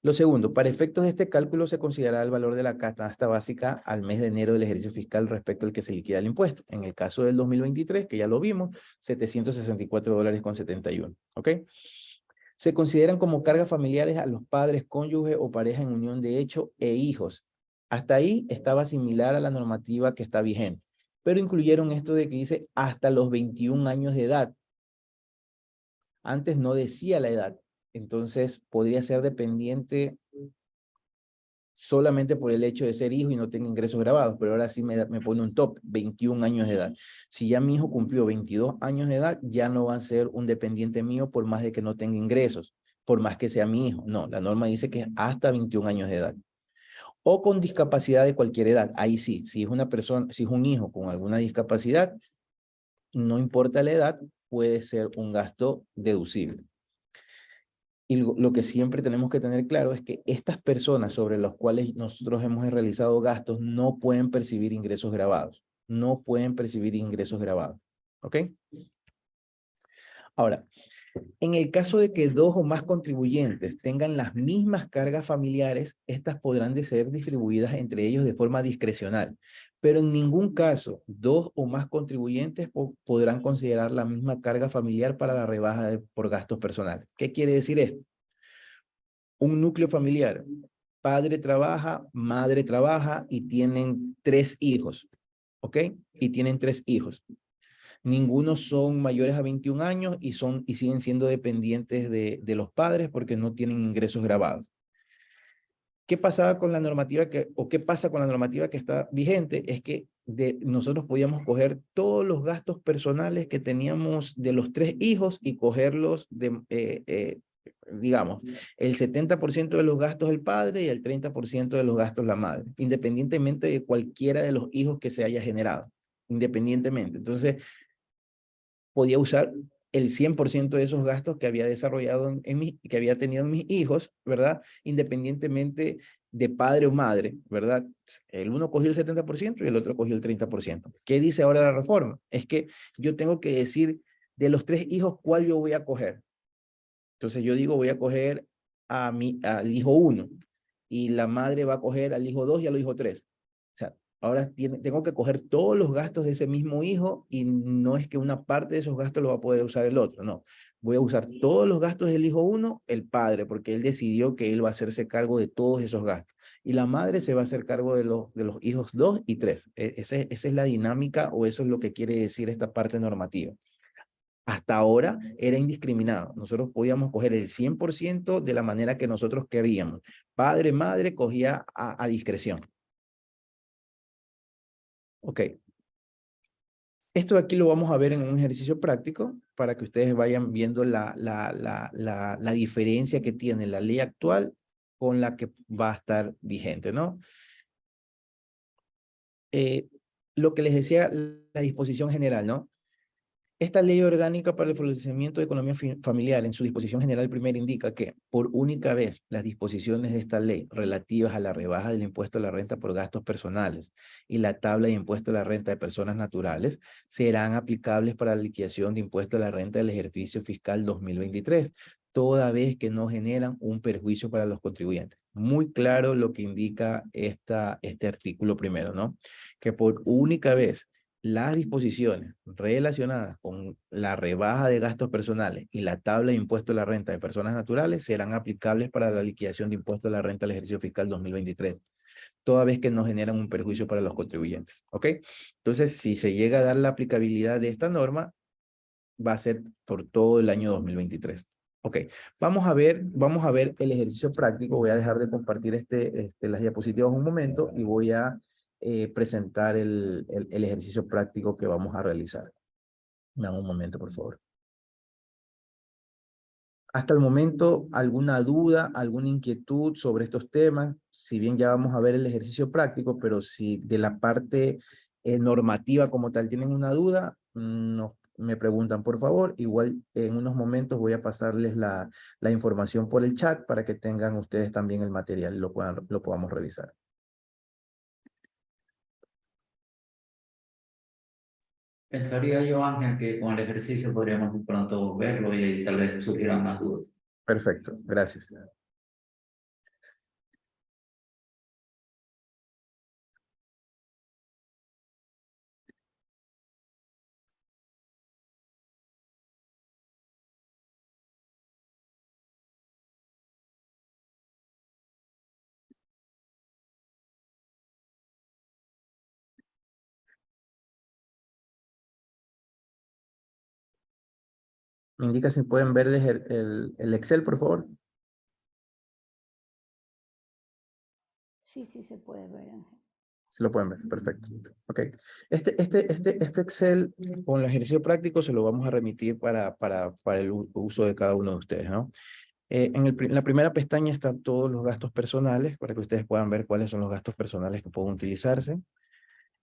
Lo segundo, para efectos de este cálculo se considerará el valor de la canasta básica al mes de enero del ejercicio fiscal respecto al que se liquida el impuesto. En el caso del 2023, que ya lo vimos, $764,71. ¿Ok? Se consideran como cargas familiares a los padres, cónyuges o pareja en unión de hecho e hijos. Hasta ahí estaba similar a la normativa que está vigente, pero incluyeron esto de que dice hasta los 21 años de edad. Antes no decía la edad, entonces podría ser dependiente solamente por el hecho de ser hijo y no tenga ingresos grabados, pero ahora sí me pone un top, 21 años de edad. Si ya mi hijo cumplió 22 años de edad, ya no va a ser un dependiente mío por más de que no tenga ingresos, por más que sea mi hijo. No, la norma dice que es hasta 21 años de edad. O con discapacidad de cualquier edad. Ahí sí, si es una persona, si es un hijo con alguna discapacidad, no importa la edad, puede ser un gasto deducible. Y lo que siempre tenemos que tener claro es que estas personas sobre las cuales nosotros hemos realizado gastos no pueden percibir ingresos grabados. No pueden percibir ingresos grabados. ¿Ok? Ahora, en el caso de que dos o más contribuyentes tengan las mismas cargas familiares, estas podrán ser distribuidas entre ellos de forma discrecional. Pero en ningún caso, dos o más contribuyentes podrán considerar la misma carga familiar para la rebaja por gastos personales. ¿Qué quiere decir esto? Un núcleo familiar, padre trabaja, madre trabaja y tienen 3 hijos, ¿ok? Y tienen 3 hijos. Ninguno son mayores a 21 años y siguen siendo dependientes de los padres porque no tienen ingresos grabados. ¿Qué pasaba con la normativa qué pasa con la normativa que está vigente? Es que nosotros podíamos coger todos los gastos personales que teníamos de los 3 hijos y cogerlos digamos, el 70% de los gastos del padre y el 30% de los gastos la madre, independientemente de cualquiera de los hijos que se haya generado, independientemente. Entonces, podía usar el 100% de esos gastos que había desarrollado que había tenido en mis hijos, ¿verdad? Independientemente de padre o madre, ¿verdad? El uno cogió el 70% y el otro cogió el 30%. ¿Qué dice ahora la reforma? Es que yo tengo que decir de los 3 hijos cuál yo voy a coger. Entonces yo digo, voy a coger al hijo 1 y la madre va a coger al hijo 2 y al hijo 3. O sea, ahora tengo que coger todos los gastos de ese mismo hijo y no es que una parte de esos gastos lo va a poder usar el otro, no. Voy a usar todos los gastos del hijo 1, el padre, porque él decidió que él va a hacerse cargo de todos esos gastos. Y la madre se va a hacer cargo de los hijos 2 y 3. Esa es la dinámica o eso es lo que quiere decir esta parte normativa. Hasta ahora era indiscriminado. Nosotros podíamos coger el 100% de la manera que nosotros queríamos. Padre, madre, cogía a discreción. Ok. Esto de aquí lo vamos a ver en un ejercicio práctico para que ustedes vayan viendo la diferencia que tiene la ley actual con la que va a estar vigente, ¿no? Lo que les decía, la disposición general, ¿no? Esta ley orgánica para el fortalecimiento de economía familiar, en su disposición general primera, indica que, por única vez, las disposiciones de esta ley relativas a la rebaja del impuesto a la renta por gastos personales y la tabla de impuesto a la renta de personas naturales serán aplicables para la liquidación de impuesto a la renta del ejercicio fiscal 2023, toda vez que no generan un perjuicio para los contribuyentes. Muy claro lo que indica este artículo primero, ¿no? Que por única vez las disposiciones relacionadas con la rebaja de gastos personales y la tabla de impuesto a la renta de personas naturales serán aplicables para la liquidación de impuesto a la renta del ejercicio fiscal 2023, toda vez que no generan un perjuicio para los contribuyentes. ¿Ok? Entonces, si se llega a dar la aplicabilidad de esta norma, va a ser por todo el año 2023. Ok, vamos a ver el ejercicio práctico. Voy a dejar de compartir las diapositivas un momento y voy a presentar el ejercicio práctico que vamos a realizar. Dame un momento, por favor. Hasta el momento, ¿alguna duda, alguna inquietud sobre estos temas? Si bien ya vamos a ver el ejercicio práctico, pero si de la parte normativa como tal tienen una duda, me preguntan por favor. Igual en unos momentos voy a pasarles la información por el chat para que tengan ustedes también el material y lo podamos revisar. Pensaría yo, Ángel, que con el ejercicio podríamos de pronto verlo y tal vez surgieran más dudas. Perfecto, gracias. Me indica si pueden ver el Excel, por favor. Sí, sí se puede ver, Ángel. Sí lo pueden ver, perfecto. Ok. Este Excel con el ejercicio práctico se lo vamos a remitir para el uso de cada uno de ustedes, ¿no? En la primera pestaña están todos los gastos personales para que ustedes puedan ver cuáles son los gastos personales que pueden utilizarse.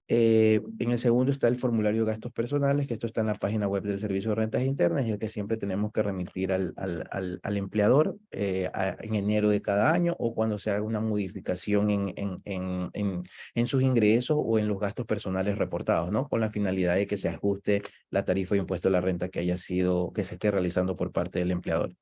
En el segundo está el formulario de gastos personales, que esto está en la página web del Servicio de Rentas Internas y el que siempre tenemos que remitir al empleador en enero de cada año o cuando se haga una modificación en sus ingresos o en los gastos personales reportados, ¿no? Con la finalidad de que se ajuste la tarifa de impuesto a la renta que se esté realizando por parte del empleador.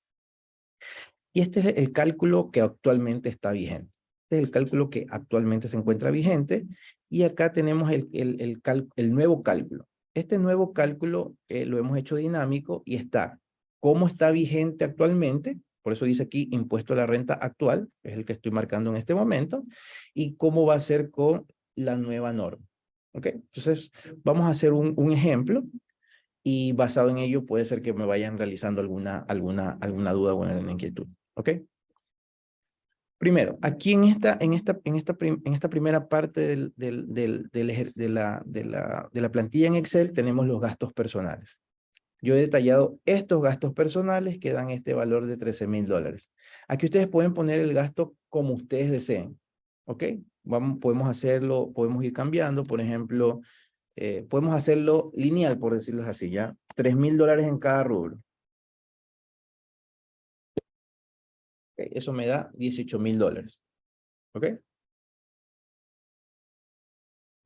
Y este es el cálculo que actualmente está vigente. Este es el cálculo que actualmente se encuentra vigente y acá tenemos el nuevo cálculo. Este nuevo cálculo lo hemos hecho dinámico y está cómo está vigente actualmente, por eso dice aquí impuesto a la renta actual, que es el que estoy marcando en este momento, y cómo va a ser con la nueva norma. ¿Ok? Entonces, vamos a hacer un ejemplo y basado en ello puede ser que me vayan realizando alguna duda o alguna inquietud. ¿Ok? Primero, aquí en esta primera parte de la plantilla en Excel tenemos los gastos personales. Yo he detallado estos gastos personales que dan este valor de $13,000. Aquí ustedes pueden poner el gasto como ustedes deseen. ¿Ok? Podemos ir cambiando. Por ejemplo, podemos hacerlo lineal, por decirlo así, ¿ya? $3,000 en cada rubro. ¿Ok? Eso me da $18,000. ¿Ok?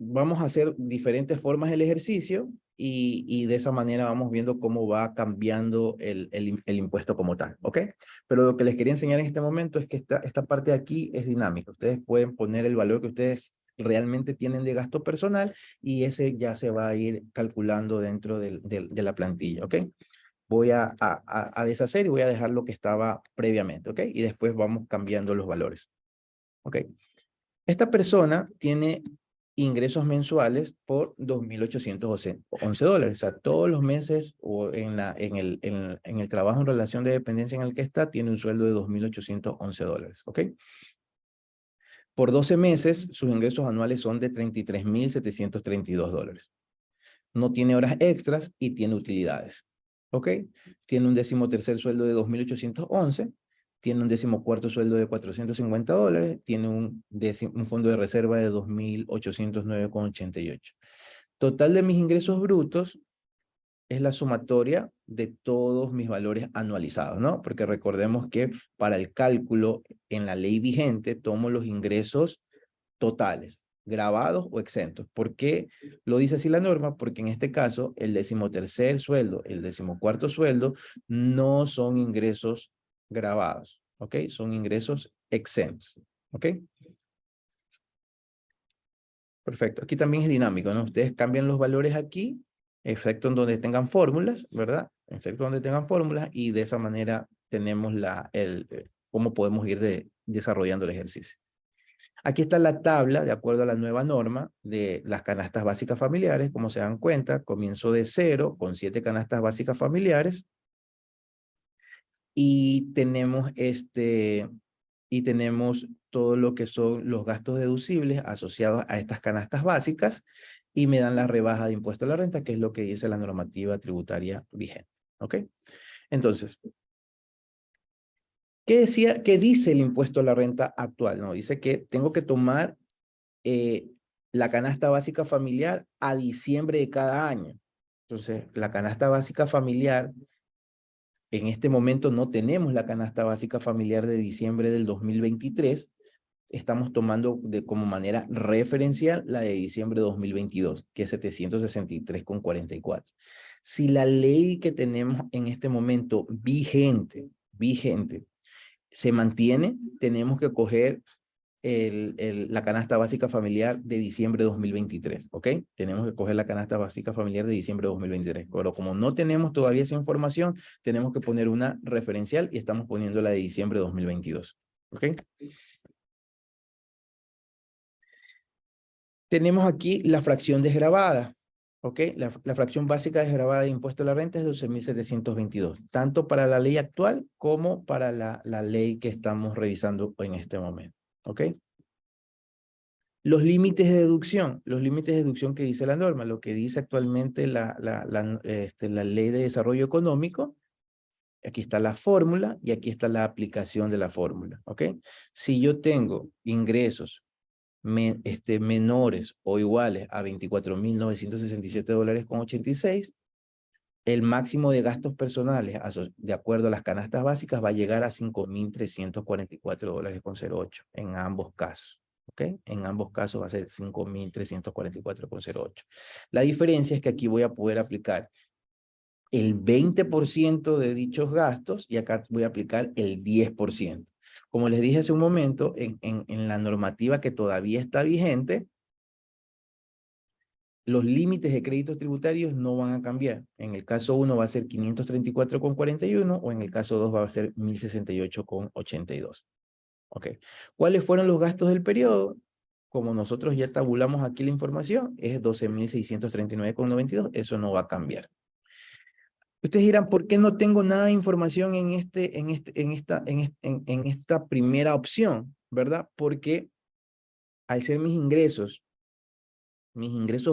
Vamos a hacer diferentes formas del ejercicio y de esa manera vamos viendo cómo va cambiando el impuesto como tal, ¿ok? Pero lo que les quería enseñar en este momento es que esta parte de aquí es dinámica. Ustedes pueden poner el valor que ustedes realmente tienen de gasto personal y ese ya se va a ir calculando dentro de la plantilla, ¿ok? Voy a deshacer y voy a dejar lo que estaba previamente, ¿ok? Y después vamos cambiando los valores, ¿ok? Esta persona tiene ingresos mensuales por $2,811. O sea, todos los meses o en el trabajo en relación de dependencia en el que está, tiene un sueldo de $2,811. ¿Ok? Por 12 meses, sus ingresos anuales son de $33,732. No tiene horas extras y tiene utilidades. ¿Ok? Tiene un 13º sueldo de $2,811. Tiene un 14º sueldo de $450, tiene un fondo de reserva de $2,809,88. Total de mis ingresos brutos es la sumatoria de todos mis valores anualizados, ¿no? Porque recordemos que para el cálculo en la ley vigente tomo los ingresos totales, grabados o exentos. ¿Por qué lo dice así la norma? Porque en este caso el 13º sueldo, el 14º sueldo no son ingresos grabados, ¿ok? Son ingresos exentos, ¿ok? Perfecto. Aquí también es dinámico, ¿no? Ustedes cambian los valores aquí, excepto en donde tengan fórmulas, ¿verdad? Excepto donde tengan fórmulas, y de esa manera tenemos cómo podemos ir desarrollando el ejercicio. Aquí está la tabla, de acuerdo a la nueva norma, de las canastas básicas familiares. Como se dan cuenta, comienzo de 0 con 7 canastas básicas familiares. Y tenemos todo lo que son los gastos deducibles asociados a estas canastas básicas, y me dan la rebaja de impuesto a la renta, que es lo que dice la normativa tributaria vigente. ¿Ok? Entonces, ¿qué dice el impuesto a la renta actual? No, dice que tengo que tomar la canasta básica familiar a diciembre de cada año. Entonces, la canasta básica familiar, en este momento no tenemos la canasta básica familiar de diciembre del 2023. Estamos tomando como manera referencial la de diciembre de 2022, que es 763,44. Si la ley que tenemos en este momento vigente, se mantiene, tenemos que coger la canasta básica familiar de diciembre de 2023, ¿ok? Tenemos que coger la canasta básica familiar de diciembre de 2023. Pero como no tenemos todavía esa información, tenemos que poner una referencial y estamos poniendo la de diciembre de 2022, ¿ok? Tenemos aquí la fracción desgravada, ¿ok? La fracción básica desgravada de impuesto a la renta es 12.722, tanto para la ley actual como para la ley que estamos revisando en este momento, ¿ok? Los límites de deducción que dice la norma, lo que dice actualmente la ley de desarrollo económico. Aquí está la fórmula y aquí está la aplicación de la fórmula, ¿ok? Si yo tengo ingresos menores o iguales a $24.967,86, el máximo de gastos personales, de acuerdo a las canastas básicas, va a llegar a $5.344,08 en ambos casos. ¿Ok? En ambos casos va a ser 5.344,08. La diferencia es que aquí voy a poder aplicar el 20% de dichos gastos y acá voy a aplicar el 10%. Como les dije hace un momento, en la normativa que todavía está vigente, los límites de créditos tributarios no van a cambiar. En el caso 1 va a ser 534,41 o en el caso 2 va a ser 1.068,82. Ok. ¿Cuáles fueron los gastos del periodo? Como nosotros ya tabulamos aquí la información, es 12.639,92. Eso no va a cambiar. Ustedes dirán, ¿por qué no tengo nada de información en esta primera opción? ¿Verdad? Porque al ser mis ingresos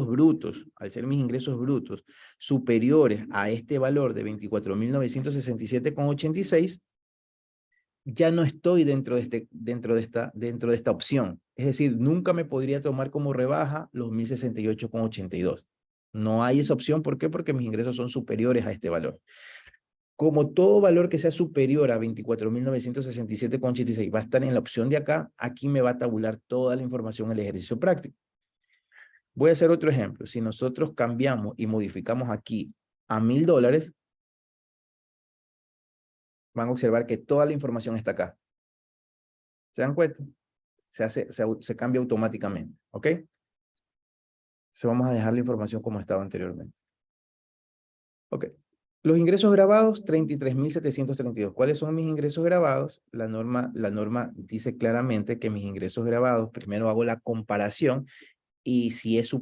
brutos, superiores a este valor de 24.967,86, ya no estoy dentro de esta opción. Es decir, nunca me podría tomar como rebaja los 1.068,82. No hay esa opción. ¿Por qué? Porque mis ingresos son superiores a este valor. Como todo valor que sea superior a 24.967,86 va a estar en la opción de acá, aquí me va a tabular toda la información en el ejercicio práctico. Voy a hacer otro ejemplo. Si nosotros cambiamos y modificamos aquí a $1.000, van a observar que toda la información está acá. ¿Se dan cuenta? Se cambia automáticamente. ¿Ok? Vamos a dejar la información como estaba anteriormente. Ok. Los ingresos grabados, 33.732. ¿Cuáles son mis ingresos grabados? La norma dice claramente que mis ingresos grabados, primero hago la comparación, y si es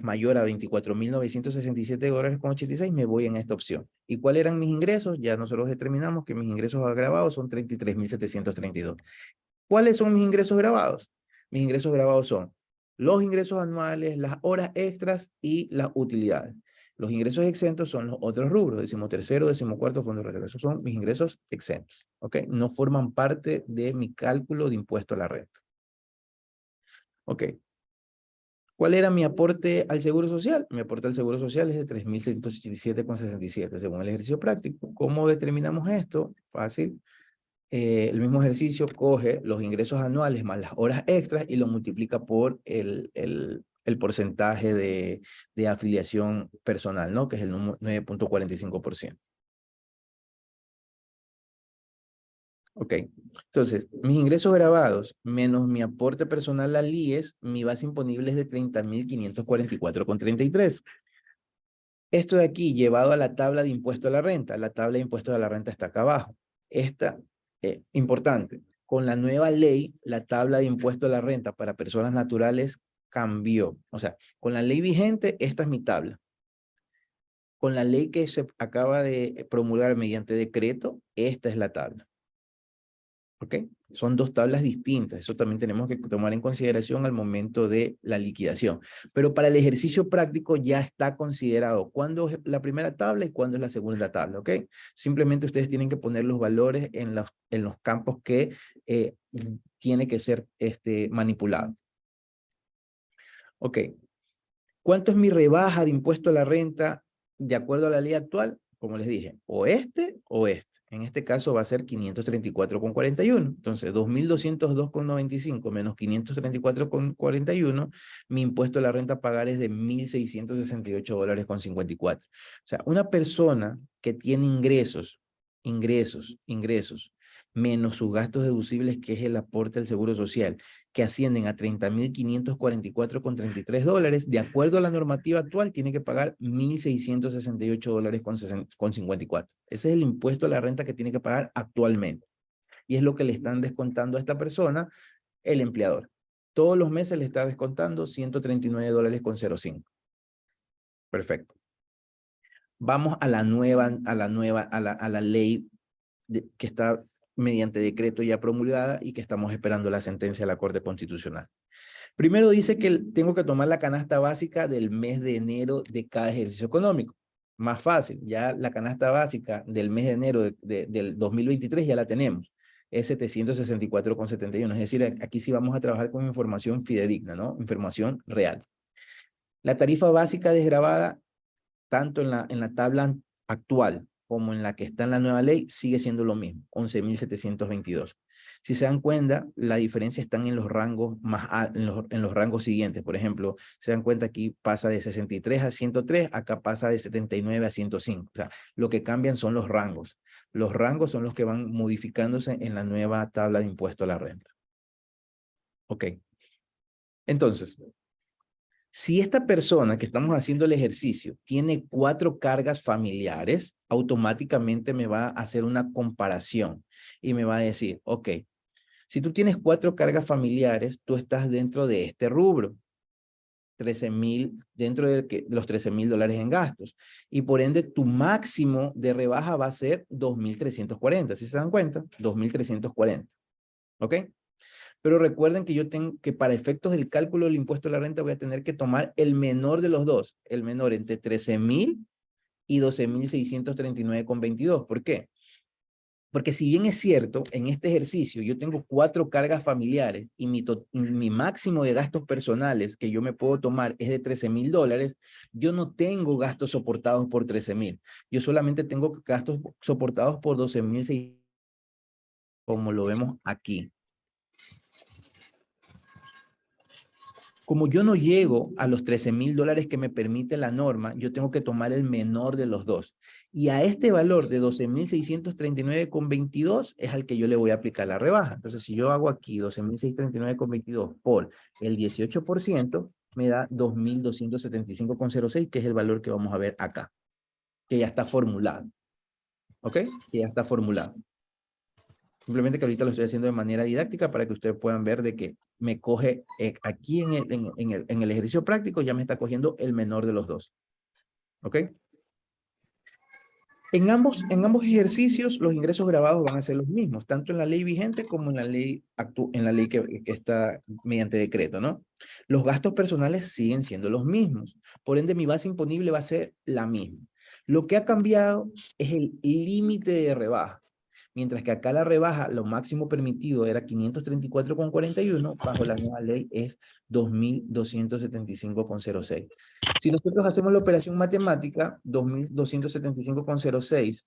mayor a $24.967,86, me voy en esta opción. ¿Y cuáles eran mis ingresos? Ya nosotros determinamos que mis ingresos grabados son 33.732. ¿Cuáles son mis ingresos grabados? Mis ingresos grabados son los ingresos anuales, las horas extras y las utilidades. Los ingresos exentos son los otros rubros, 13º, 14º, fondo de reserva. Esos son mis ingresos exentos, ¿ok? No forman parte de mi cálculo de impuesto a la renta. Ok. ¿Cuál era mi aporte al Seguro Social? Mi aporte al Seguro Social es de 3.187,67 según el ejercicio práctico. ¿Cómo determinamos esto? Fácil. El mismo ejercicio coge los ingresos anuales más las horas extras y lo multiplica por el porcentaje de afiliación personal, ¿no? Que es el 9.45%. Ok, entonces, mis ingresos grabados menos mi aporte personal al IES, mi base imponible es de 30.544,33. Esto de aquí, llevado a la tabla de impuesto a la renta. La tabla de impuestos a la renta está acá abajo. Esta, importante, con la nueva ley, la tabla de impuesto a la renta para personas naturales cambió. O sea, con la ley vigente, esta es mi tabla. Con la ley que se acaba de promulgar mediante decreto, esta es la tabla. ¿Ok? Son dos tablas distintas. Eso también tenemos que tomar en consideración al momento de la liquidación. Pero para el ejercicio práctico ya está considerado cuándo es la primera tabla y cuándo es la segunda tabla. ¿Ok? Simplemente ustedes tienen que poner los valores en los campos que tiene que ser manipulado. Ok. ¿Cuánto es mi rebaja de impuesto a la renta de acuerdo a la ley actual? Como les dije, o este o este. En este caso va a ser 534,41. Entonces, 2.202,95 menos 534,41, mi impuesto a la renta a pagar es de $1.668,54. O sea, una persona que tiene ingresos, menos sus gastos deducibles, que es el aporte al Seguro Social, que ascienden a $30.544,33, de acuerdo a la normativa actual, tiene que pagar $1.668,54. Ese es el impuesto a la renta que tiene que pagar actualmente. Y es lo que le están descontando a esta persona, el empleador. Todos los meses le está descontando $139,05. Perfecto. Vamos a la ley que está mediante decreto ya promulgada y que estamos esperando la sentencia de la Corte Constitucional. Primero dice que tengo que tomar la canasta básica del mes de enero de cada ejercicio económico. Más fácil, ya la canasta básica del mes de enero del 2023 ya la tenemos. Es 764,71. Es decir, aquí sí vamos a trabajar con información fidedigna, ¿no? Información real. La tarifa básica desgravada, tanto en la tabla actual como en la que está en la nueva ley, sigue siendo lo mismo, 11.722. Si se dan cuenta, la diferencia está en los rangos en los rangos siguientes. Por ejemplo, se dan cuenta, aquí pasa de 63 a 103, acá pasa de 79 a 105. O sea, lo que cambian son los rangos. Los rangos son los que van modificándose en la nueva tabla de impuesto a la renta. Ok. Entonces, si esta persona que estamos haciendo el ejercicio tiene 4 cargas familiares, automáticamente me va a hacer una comparación y me va a decir, ok, si tú tienes 4 cargas familiares, tú estás dentro de este rubro, 13,000, dentro de los $13,000 en gastos. Y por ende, tu máximo de rebaja va a ser 2.340. ¿Sí se dan cuenta? 2.340. ¿Ok? Pero recuerden que yo tengo que para efectos del cálculo del impuesto a la renta voy a tener que tomar el menor de los dos, el menor entre 13,000 y 12.639,22. ¿Por qué? Porque si bien es cierto, en este ejercicio yo tengo 4 cargas familiares y mi máximo de gastos personales que yo me puedo tomar es de $13,000, yo no tengo gastos soportados por 13,000. Yo solamente tengo gastos soportados por 12.600, como lo vemos aquí. Como yo no llego a los $13,000 que me permite la norma, yo tengo que tomar el menor de los dos. Y a este valor de 12.639,22 es al que yo le voy a aplicar la rebaja. Entonces, si yo hago aquí 12.639,22 por el 18%, me da 2.275,06, que es el valor que vamos a ver acá, que ya está formulado. ¿Ok? Que ya está formulado. Simplemente que ahorita lo estoy haciendo de manera didáctica para que ustedes puedan ver de que me coge aquí en el ejercicio práctico, ya me está cogiendo el menor de los dos. ¿Ok? En ambos ejercicios, los ingresos grabados van a ser los mismos, tanto en la ley vigente como en la ley, que está mediante decreto, ¿no? Los gastos personales siguen siendo los mismos. Por ende, mi base imponible va a ser la misma. Lo que ha cambiado es el límite de rebaja. Mientras que acá la rebaja, lo máximo permitido era 534,41, bajo la nueva ley es 2.275,06. Si nosotros hacemos la operación matemática, 2.275,06,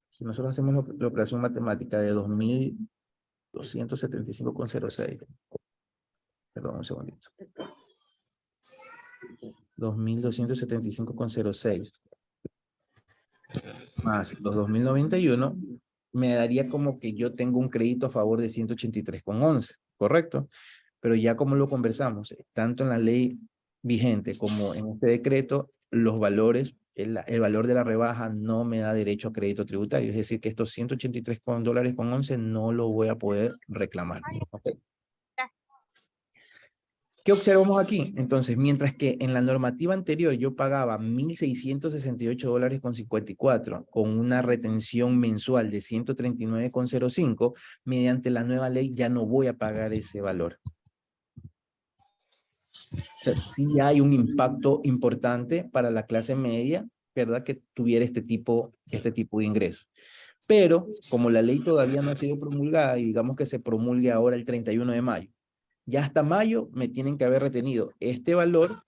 si nosotros hacemos la operación matemática de 2.275,06, perdón, un segundito. 2.275,06 más los 2.091, me daría como que yo tengo un crédito a favor de 183,11, ¿correcto? Pero ya como lo conversamos, tanto en la ley vigente como en este decreto, los valores, el valor de la rebaja no me da derecho a crédito tributario. Es decir, que estos $183,11 no lo voy a poder reclamar. ¿Okay? ¿Qué observamos aquí? Entonces, mientras que en la normativa anterior yo pagaba $1,668,54 con una retención mensual de 139,05, mediante la nueva ley ya no voy a pagar ese valor. O sea, sí hay un impacto importante para la clase media, ¿verdad? Que tuviera este tipo de ingresos. Pero, como la ley todavía no ha sido promulgada y digamos que se promulgue ahora el 31 de mayo, ya hasta mayo me tienen que haber retenido este valor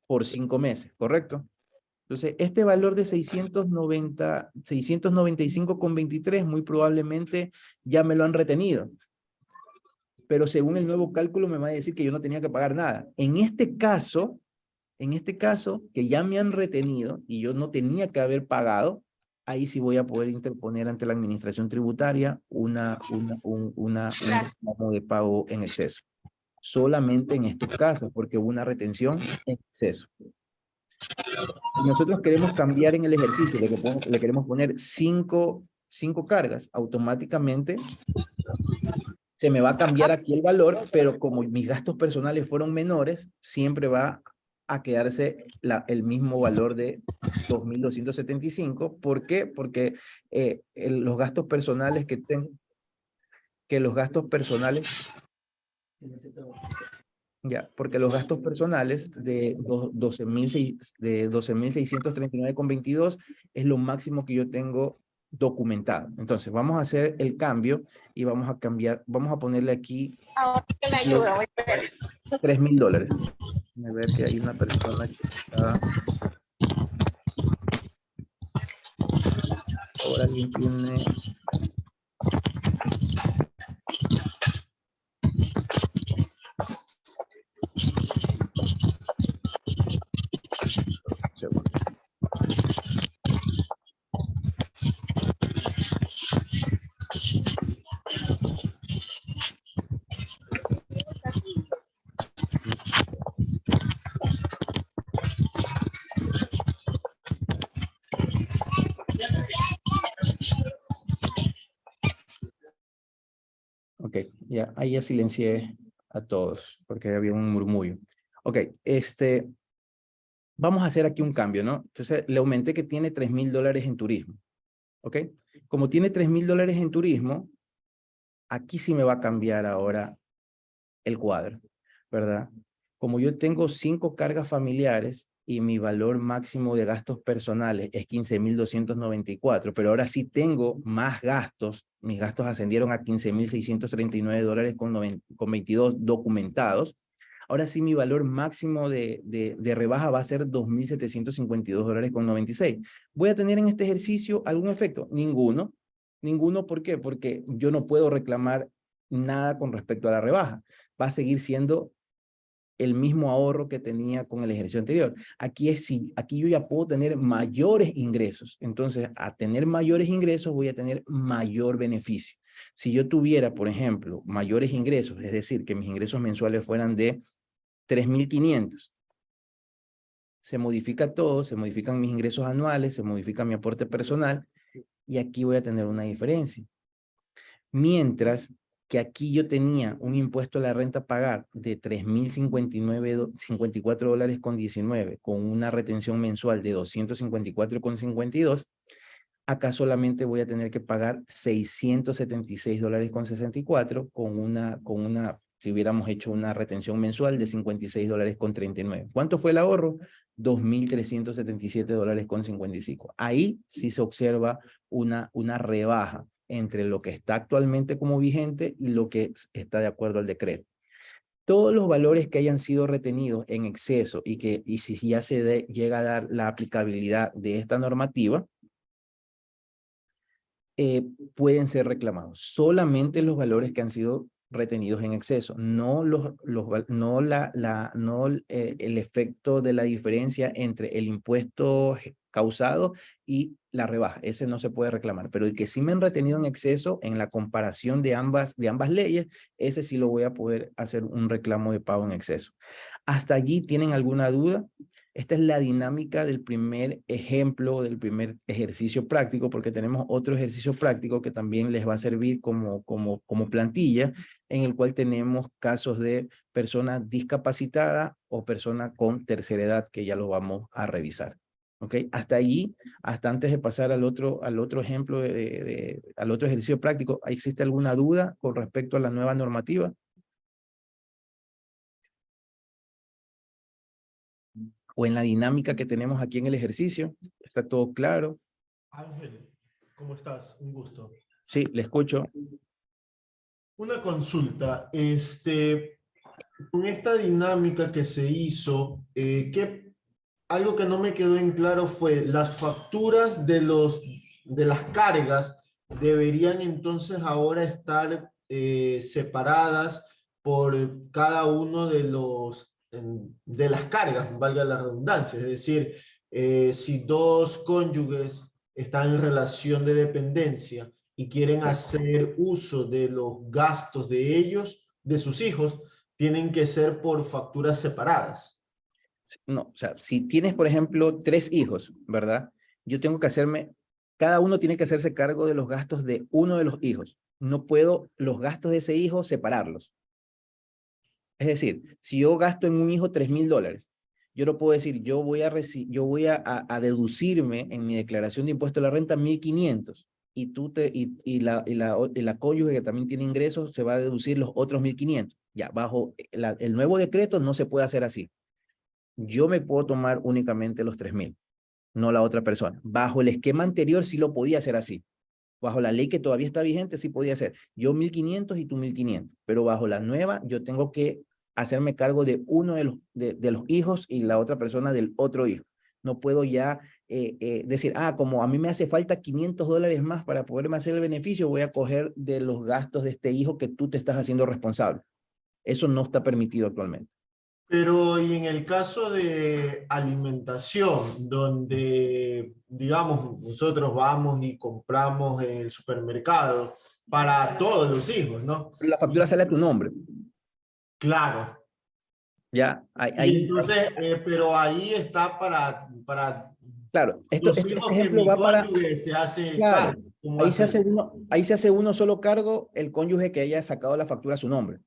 por 5 meses, ¿correcto? Entonces, este valor de 695,23 muy probablemente ya me lo han retenido. Pero según el nuevo cálculo me va a decir que yo no tenía que pagar nada. En este caso, que ya me han retenido y yo no tenía que haber pagado, ahí sí voy a poder interponer ante la administración tributaria un reclamo de pago en exceso. Solamente en estos casos, porque hubo una retención en exceso. Si nosotros queremos cambiar en el ejercicio, le queremos poner cinco cargas, automáticamente se me va a cambiar aquí el valor, pero como mis gastos personales fueron menores, siempre va a quedarse el mismo valor de 2.275. ¿Por qué? Porque los gastos personales los gastos personales, ya, porque los gastos personales de 12.639,22 es lo máximo que yo tengo documentado. Entonces, vamos a hacer el cambio y vamos a ponerle aquí $3,000. A ver que hay una persona que está... Ahora alguien tiene... Segundo. Ok, ya, ahí ya silencié a todos porque había un murmullo. Ok, vamos a hacer aquí un cambio, ¿no? Entonces, le aumenté que tiene $3,000 en turismo. ¿Ok? Como tiene $3,000 en turismo, aquí sí me va a cambiar ahora el cuadro, ¿verdad? Como yo tengo 5 cargas familiares y mi valor máximo de gastos personales es 15.294, pero ahora sí tengo más gastos, mis gastos ascendieron a $15.639,22 documentados. Ahora sí mi valor máximo de rebaja va a ser $2.752,96. ¿Voy a tener en este ejercicio algún efecto? Ninguno. Ninguno, ¿por qué? Porque yo no puedo reclamar nada con respecto a la rebaja. Va a seguir siendo el mismo ahorro que tenía con el ejercicio anterior. Aquí yo ya puedo tener mayores ingresos. Entonces, a tener mayores ingresos voy a tener mayor beneficio. Si yo tuviera, por ejemplo, mayores ingresos, es decir, que mis ingresos mensuales fueran de 3.500, se modifica todo, se modifican mis ingresos anuales, se modifica mi aporte personal y aquí voy a tener una diferencia. Mientras que aquí yo tenía un impuesto a la renta a pagar de $3,054,19 con una retención mensual de $254,52, acá solamente voy a tener que pagar $676,64 si hubiéramos hecho una retención mensual de $56,39. ¿Cuánto fue el ahorro? $2.377,55. Ahí sí se observa una rebaja entre lo que está actualmente como vigente y lo que está de acuerdo al decreto. Todos los valores que hayan sido retenidos en exceso y si ya se llega a dar la aplicabilidad de esta normativa, pueden ser reclamados. Solamente los valores que han sido retenidos en exceso, no, el efecto de la diferencia entre el impuesto causado y la rebaja. Ese no se puede reclamar, pero el que sí me han retenido en exceso en la comparación de ambas leyes, ese sí lo voy a poder hacer un reclamo de pago en exceso. ¿Hasta allí tienen alguna duda? Esta es la dinámica del primer ejemplo, del primer ejercicio práctico, porque tenemos otro ejercicio práctico que también les va a servir como plantilla, en el cual tenemos casos de persona discapacitada o persona con tercera edad, que ya lo vamos a revisar. ¿Ok? Hasta allí, hasta antes de pasar al otro ejemplo, al otro ejercicio práctico, ¿existe alguna duda con respecto a la nueva normativa? ¿O en la dinámica que tenemos aquí en el ejercicio? ¿Está todo claro? Ángel, ¿cómo estás? Un gusto. Sí, le escucho. Una consulta. Con esta dinámica que se hizo, algo que no me quedó en claro fue las facturas de las cargas deberían entonces ahora estar separadas por cada uno de las cargas, valga la redundancia. Es decir, si dos cónyuges están en relación de dependencia y quieren hacer uso de los gastos de ellos, de sus hijos, tienen que ser por facturas separadas. No, o sea, si tienes, por ejemplo, 3 hijos, ¿verdad? Yo tengo que cada uno tiene que hacerse cargo de los gastos de uno de los hijos. No puedo los gastos de ese hijo separarlos. Es decir, si yo gasto en un hijo $3,000, yo no puedo decir, yo voy a deducirme en mi declaración de impuesto a la renta 1,500 y la cónyuge que también tiene ingresos se va a deducir los otros 1,500. Ya, bajo el nuevo decreto no se puede hacer así. Yo me puedo tomar únicamente los 3,000, no la otra persona. Bajo el esquema anterior sí lo podía hacer así. Bajo la ley que todavía está vigente sí podía hacer. Yo 1,500 y tú 1,500. Pero bajo la nueva yo tengo que hacerme cargo de uno de los hijos y la otra persona del otro hijo. No puedo ya decir, como a mí me hace falta $500 más para poderme hacer el beneficio, voy a coger de los gastos de este hijo que tú te estás haciendo responsable. Eso no está permitido actualmente. Pero y en el caso de alimentación, donde, digamos, nosotros vamos y compramos en el supermercado para todos los hijos, ¿no? La factura sale a tu nombre. Claro. Ya, Y entonces, pero ahí está claro, los este hijos que ejemplo mi va para, cónyuge se hace claro, cargo. ¿Cómo ahí se hacer? hace uno solo cargo el cónyuge que haya sacado la factura a su nombre.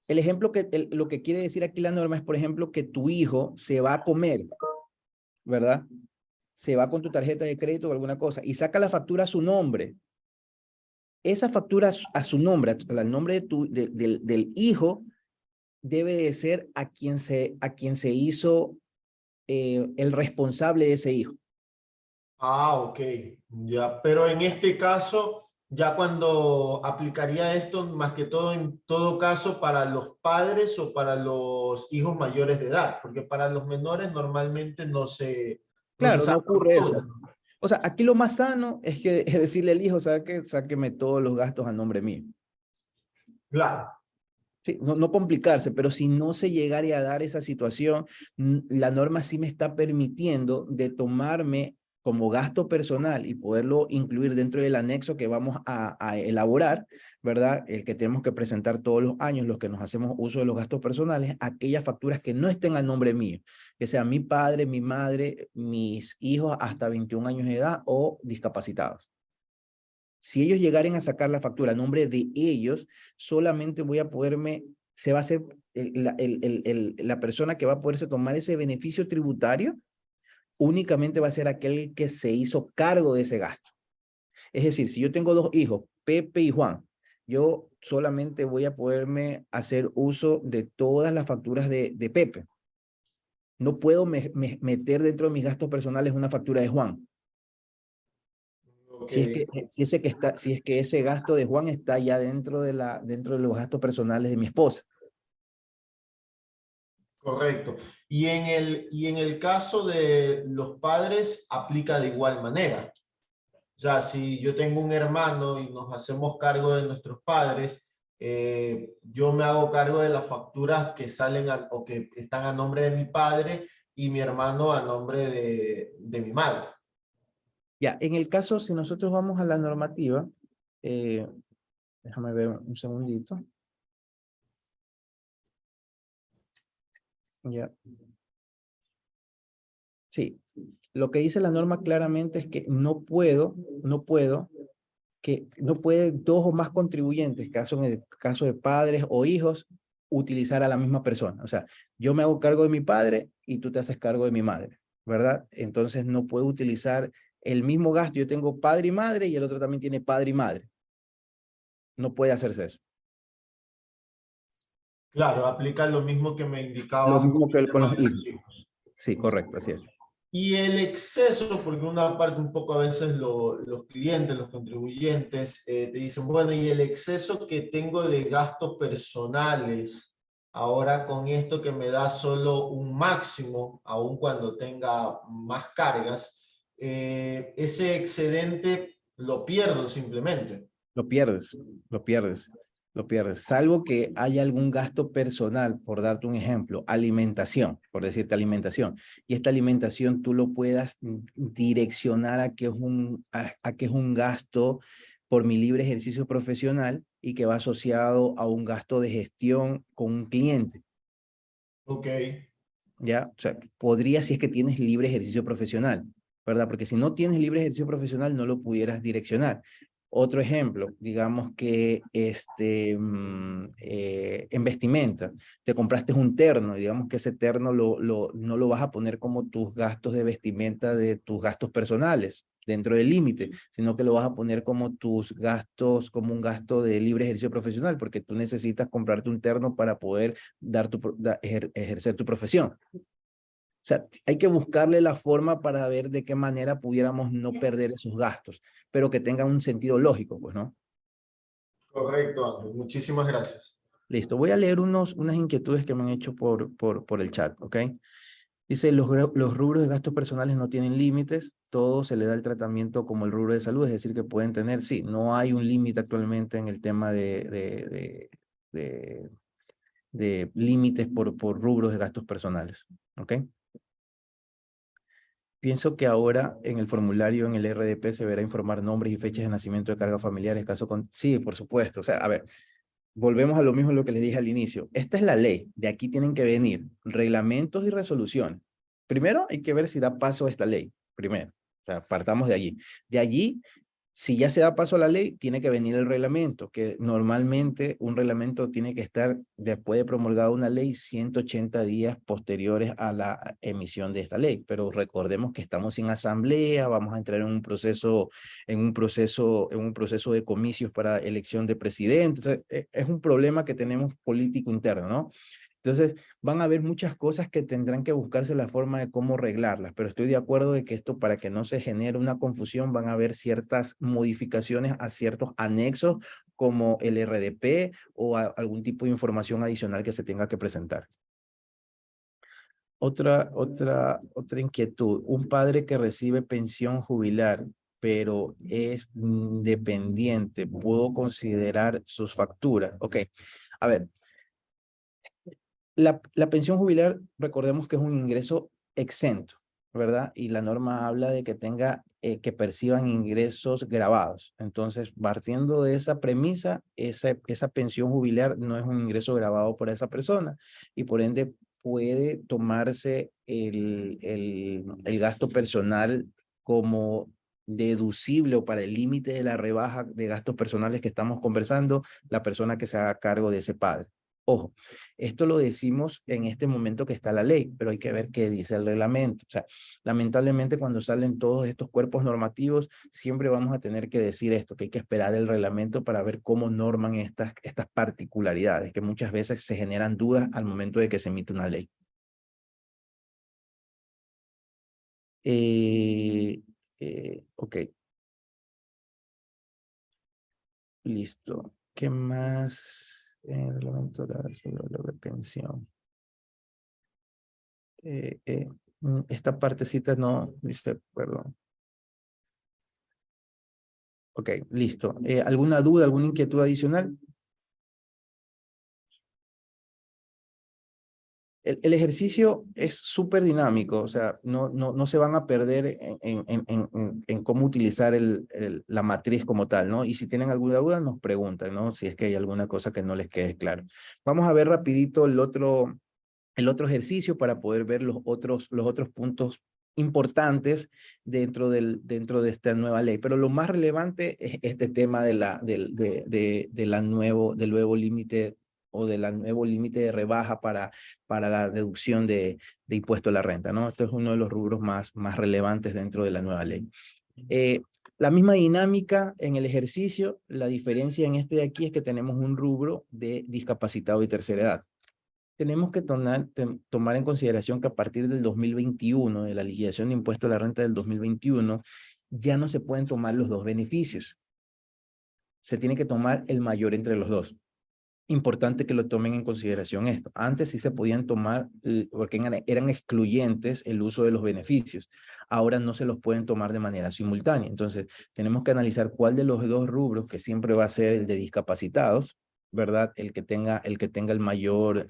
El ejemplo lo que quiere decir aquí la norma es, por ejemplo, que tu hijo se va a comer, ¿verdad? Se va con tu tarjeta de crédito o alguna cosa y saca la factura a su nombre. Esa factura a su nombre, al nombre del hijo, debe de ser a quien se hizo el responsable de ese hijo. Ok, ya. Pero en este caso, ya cuando aplicaría esto, más que todo, en todo caso, para los padres o para los hijos mayores de edad, porque para los menores normalmente no se Claro, no saca ocurre eso. factura. O sea, aquí lo más sano es decirle al hijo, ¿sabe qué? Sáqueme todos los gastos a nombre mío. Claro. Sí, no complicarse, pero si no se llegara a dar esa situación, la norma sí me está permitiendo de tomarme como gasto personal y poderlo incluir dentro del anexo que vamos a elaborar, ¿verdad? El que tenemos que presentar todos los años, los que nos hacemos uso de los gastos personales, aquellas facturas que no estén al nombre mío, que sea mi padre, mi madre, mis hijos hasta 21 años de edad o discapacitados. Si ellos llegaren a sacar la factura a nombre de ellos, solamente se va a hacer la persona que va a poderse tomar ese beneficio tributario, únicamente va a ser aquel que se hizo cargo de ese gasto. Es decir, si yo tengo 2 hijos, Pepe y Juan, yo solamente voy a poderme hacer uso de todas las facturas de Pepe. No puedo meter dentro de mis gastos personales una factura de Juan. Okay. Si es que ese gasto de Juan está ya dentro de los gastos personales de mi esposa. Correcto. Y en el caso de los padres, aplica de igual manera. O sea, si yo tengo un hermano y nos hacemos cargo de nuestros padres, yo me hago cargo de las facturas que salen o que están a nombre de mi padre y mi hermano a nombre de mi madre. Ya, en el caso, si nosotros vamos a la normativa, déjame ver un segundito. Ya. Sí, lo que dice la norma claramente es que no puede dos o más contribuyentes, en el caso de padres o hijos, utilizar a la misma persona. O sea, yo me hago cargo de mi padre y tú te haces cargo de mi madre, ¿verdad? Entonces no puedo utilizar el mismo gasto. Yo tengo padre y madre y el otro también tiene padre y madre. No puede hacerse eso. Claro, aplica lo mismo que me Lo indicabas mismo que con con los los hijos. hijos. Sí, correcto, así es. Y el exceso, porque una parte un poco a veces los clientes, los contribuyentes, te dicen, bueno, y el exceso que tengo de gastos personales, ahora con esto que me da solo un máximo, aun cuando tenga más cargas, ese excedente lo pierdo simplemente. Lo pierdes, lo pierdes, lo pierdes. Salvo que haya algún gasto personal, por darte un ejemplo, alimentación, por decirte alimentación. Y esta alimentación tú lo puedas direccionar a que es un gasto por mi libre ejercicio profesional y que va asociado a un gasto de gestión con un cliente. Ok. ¿Ya? O sea, podría si es que tienes libre ejercicio profesional, ¿verdad? Porque si no tienes libre ejercicio profesional, no lo pudieras direccionar. Otro ejemplo, digamos que en vestimenta, te compraste un terno, digamos que ese terno no lo vas a poner como tus gastos de vestimenta de tus gastos personales, dentro del límite, sino que lo vas a poner como tus gastos, como un gasto de libre ejercicio profesional, porque tú necesitas comprarte un terno para poder ejercer tu profesión. O sea, hay que buscarle la forma para ver de qué manera pudiéramos no perder esos gastos, pero que tengan un sentido lógico, pues, ¿no? Correcto, Ángel. Muchísimas gracias. Listo, voy a leer unas inquietudes que me han hecho por el chat, ¿ok? Dice, los rubros de gastos personales no tienen límites, todo se le da el tratamiento como el rubro de salud, es decir, que pueden tener, sí, no hay un límite actualmente en el tema de límites por rubros de gastos personales, ¿ok? Pienso que ahora en el formulario, en el RDP, se verá informar nombres y fechas de nacimiento de cargas familiares, caso con... Sí, por supuesto. O sea, a ver, volvemos a lo mismo lo que les dije al inicio. Esta es la ley. De aquí tienen que venir reglamentos y resoluciones. Primero hay que ver si da paso a esta ley. Primero. O sea, partamos de allí. De allí, si ya se da paso a la ley, tiene que venir el reglamento, que normalmente un reglamento tiene que estar, después de promulgada una ley, 180 días posteriores a la emisión de esta ley. Pero recordemos que estamos sin asamblea, vamos a entrar en un proceso de comicios para elección de presidente. Entonces, es un problema que tenemos político interno, ¿no? Entonces, van a haber muchas cosas que tendrán que buscarse la forma de cómo arreglarlas, pero estoy de acuerdo de que esto, para que no se genere una confusión, van a haber ciertas modificaciones a ciertos anexos, como el RDP o algún tipo de información adicional que se tenga que presentar. Otra inquietud. Un padre que recibe pensión jubilar, pero es dependiente, ¿puedo considerar sus facturas? Ok, a ver. La pensión jubilar, recordemos que es un ingreso exento, ¿verdad? Y la norma habla de que que perciban ingresos grabados. Entonces, partiendo de esa premisa, esa pensión jubilar no es un ingreso grabado por esa persona y por ende puede tomarse el gasto personal como deducible o para el límite de la rebaja de gastos personales que estamos conversando, la persona que se haga cargo de ese padre. Ojo, esto lo decimos en este momento que está la ley, pero hay que ver qué dice el reglamento. O sea, lamentablemente cuando salen todos estos cuerpos normativos, siempre vamos a tener que decir esto, que hay que esperar el reglamento para ver cómo norman estas particularidades, que muchas veces se generan dudas al momento de que se emite una ley. Ok. Listo. ¿Qué más? El reglamento de pensión. Esta partecita no, dice, perdón. Ok, listo. ¿Alguna duda, alguna inquietud adicional? El ejercicio es súper dinámico, o sea, no se van a perder en cómo utilizar la matriz como tal, ¿no? Y si tienen alguna duda, nos preguntan, ¿no? Si es que hay alguna cosa que no les quede claro. Vamos a ver rapidito el otro ejercicio para poder ver los otros puntos importantes dentro de esta nueva ley. Pero lo más relevante es este tema del nuevo límite o del nuevo límite de rebaja para la deducción de impuesto a la renta, ¿no? Esto es uno de los rubros más relevantes dentro de la nueva ley. La misma dinámica en el ejercicio, la diferencia en este de aquí es que tenemos un rubro de discapacitado y tercera edad. Tenemos que tomar en consideración que a partir del 2021, de la liquidación de impuesto a la renta del 2021, ya no se pueden tomar los dos beneficios. Se tiene que tomar el mayor entre los dos. Importante que lo tomen en consideración esto. Antes sí se podían tomar, porque eran excluyentes el uso de los beneficios. Ahora no se los pueden tomar de manera simultánea. Entonces, tenemos que analizar cuál de los dos rubros, que siempre va a ser el de discapacitados, ¿verdad? El que tenga el mayor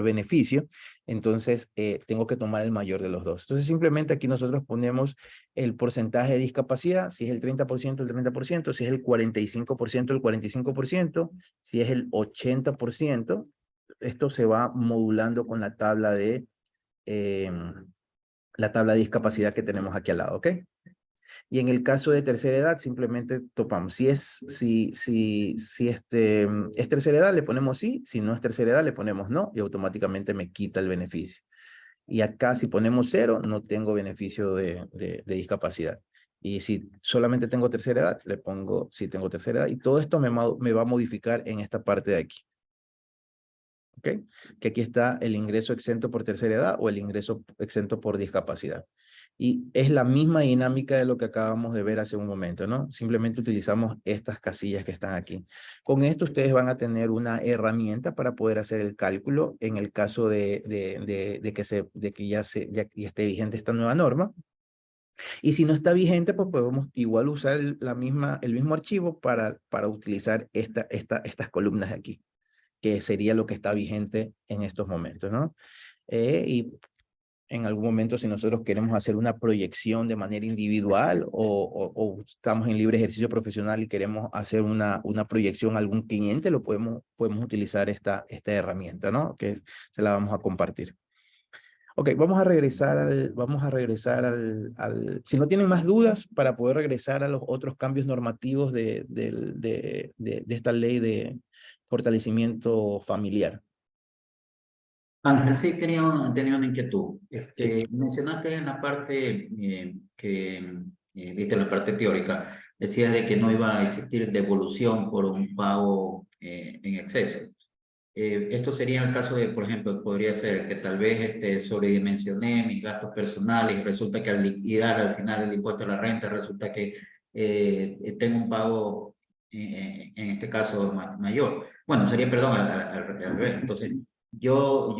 beneficio. Entonces, tengo que tomar el mayor de los dos. Entonces, simplemente aquí nosotros ponemos el porcentaje de discapacidad, si es el 30%, el 30%, si es el 45%, el 45%, si es el 80%, esto se va modulando con la tabla de discapacidad que tenemos aquí al lado, ¿ok? Y en el caso de tercera edad, simplemente topamos. Si es tercera edad, le ponemos sí. Si no es tercera edad, le ponemos no. Y automáticamente me quita el beneficio. Y acá, si ponemos 0, no tengo beneficio de discapacidad. Y si solamente tengo tercera edad, le pongo sí tengo tercera edad. Y todo esto me va a modificar en esta parte de aquí. ¿Ok? Que aquí está el ingreso exento por tercera edad o el ingreso exento por discapacidad. Y es la misma dinámica de lo que acabamos de ver hace un momento, ¿no? Simplemente utilizamos estas casillas que están aquí. Con esto ustedes van a tener una herramienta para poder hacer el cálculo en el caso de que ya esté vigente esta nueva norma. Y si no está vigente, pues podemos igual usar el mismo archivo para utilizar estas columnas de aquí, que sería lo que está vigente en estos momentos, ¿no? Y en algún momento, si nosotros queremos hacer una proyección de manera individual o estamos en libre ejercicio profesional y queremos hacer una proyección a algún cliente, lo podemos utilizar esta herramienta, ¿no? Que se la vamos a compartir. Ok, vamos a regresar si no tienen más dudas, para poder regresar a los otros cambios normativos de esta ley de fortalecimiento familiar. Ángel, sí, tenía una inquietud. Sí. Mencionaste en la parte diste en la parte teórica, decías de que no iba a existir devolución por un pago en exceso. Esto sería el caso de, por ejemplo, podría ser que tal vez sobredimensioné mis gastos personales y resulta que al liquidar al final el impuesto a la renta, resulta que tengo un pago, en este caso, mayor. Bueno, sería, perdón, al revés. Entonces, yo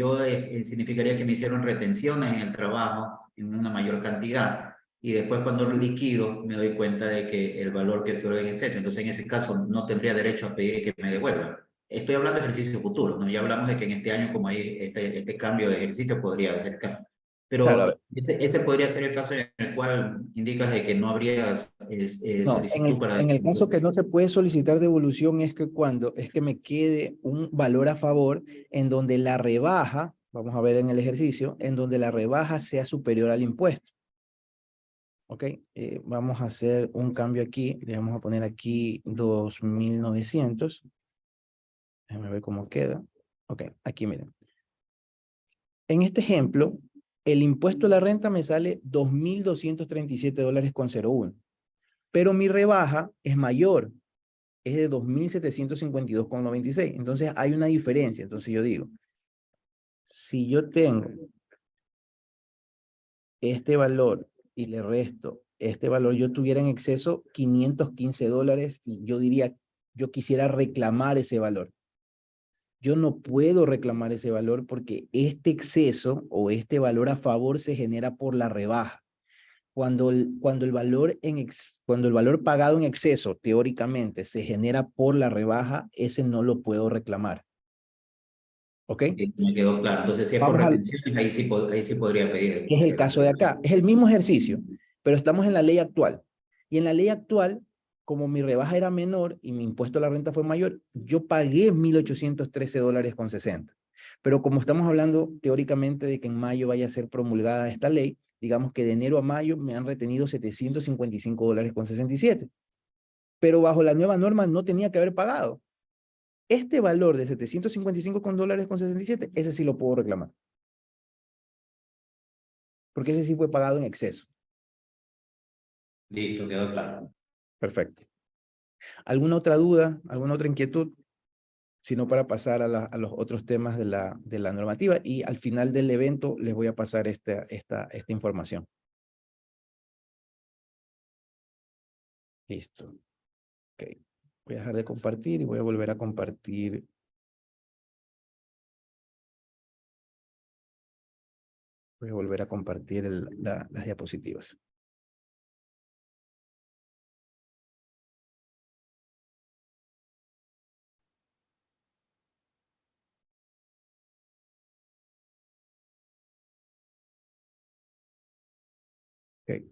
significaría que me hicieron retenciones en el trabajo en una mayor cantidad y después cuando lo liquido me doy cuenta de que el valor que fue en exceso. Entonces, en ese caso, no tendría derecho a pedir que me devuelvan. Estoy hablando de ejercicio futuro, ¿no? Ya hablamos de que en este año, como hay este cambio de ejercicio, podría ser cambio. Claro, a Pero ver. ese podría ser el caso en el cual indicas de que no habría No, solicitud para... en el caso que no se puede solicitar devolución es que me quede un valor a favor en donde la rebaja, vamos a ver en el ejercicio, en donde la rebaja sea superior al impuesto. Ok, vamos a hacer un cambio aquí, le vamos a poner aquí 2.900. Déjame ver cómo queda. Ok, aquí miren. En este ejemplo, el impuesto a la renta me sale $2.237,01. Pero mi rebaja es mayor, es de 2.752,96. Entonces hay una diferencia. Entonces yo digo, si yo tengo este valor y le resto este valor, yo tuviera en exceso $515 y yo diría, yo quisiera reclamar ese valor. Yo no puedo reclamar ese valor porque este exceso o este valor a favor se genera por la rebaja. Cuando el valor pagado en exceso, teóricamente, se genera por la rebaja, ese no lo puedo reclamar. ¿Ok? Me quedó claro. Entonces, si es por Vamos al, retenciones, ahí sí podría pedir. que es el caso de acá. Es el mismo ejercicio, pero estamos en la ley actual. Y en la ley actual, como mi rebaja era menor y mi impuesto a la renta fue mayor, yo pagué $1,813,60. Pero como estamos hablando teóricamente de que en mayo vaya a ser promulgada esta ley, digamos que de enero a mayo me han retenido $755,67. Pero bajo la nueva norma no tenía que haber pagado. Este valor de $755,67, ese sí lo puedo reclamar. Porque ese sí fue pagado en exceso. Listo, quedó claro. Perfecto. ¿Alguna otra duda? ¿Alguna otra inquietud? Sino para pasar a los otros temas de la normativa. Y al final del evento les voy a pasar esta información. Listo. Ok. Voy a dejar de compartir y voy a volver a compartir. Voy a volver a compartir las diapositivas. Okay.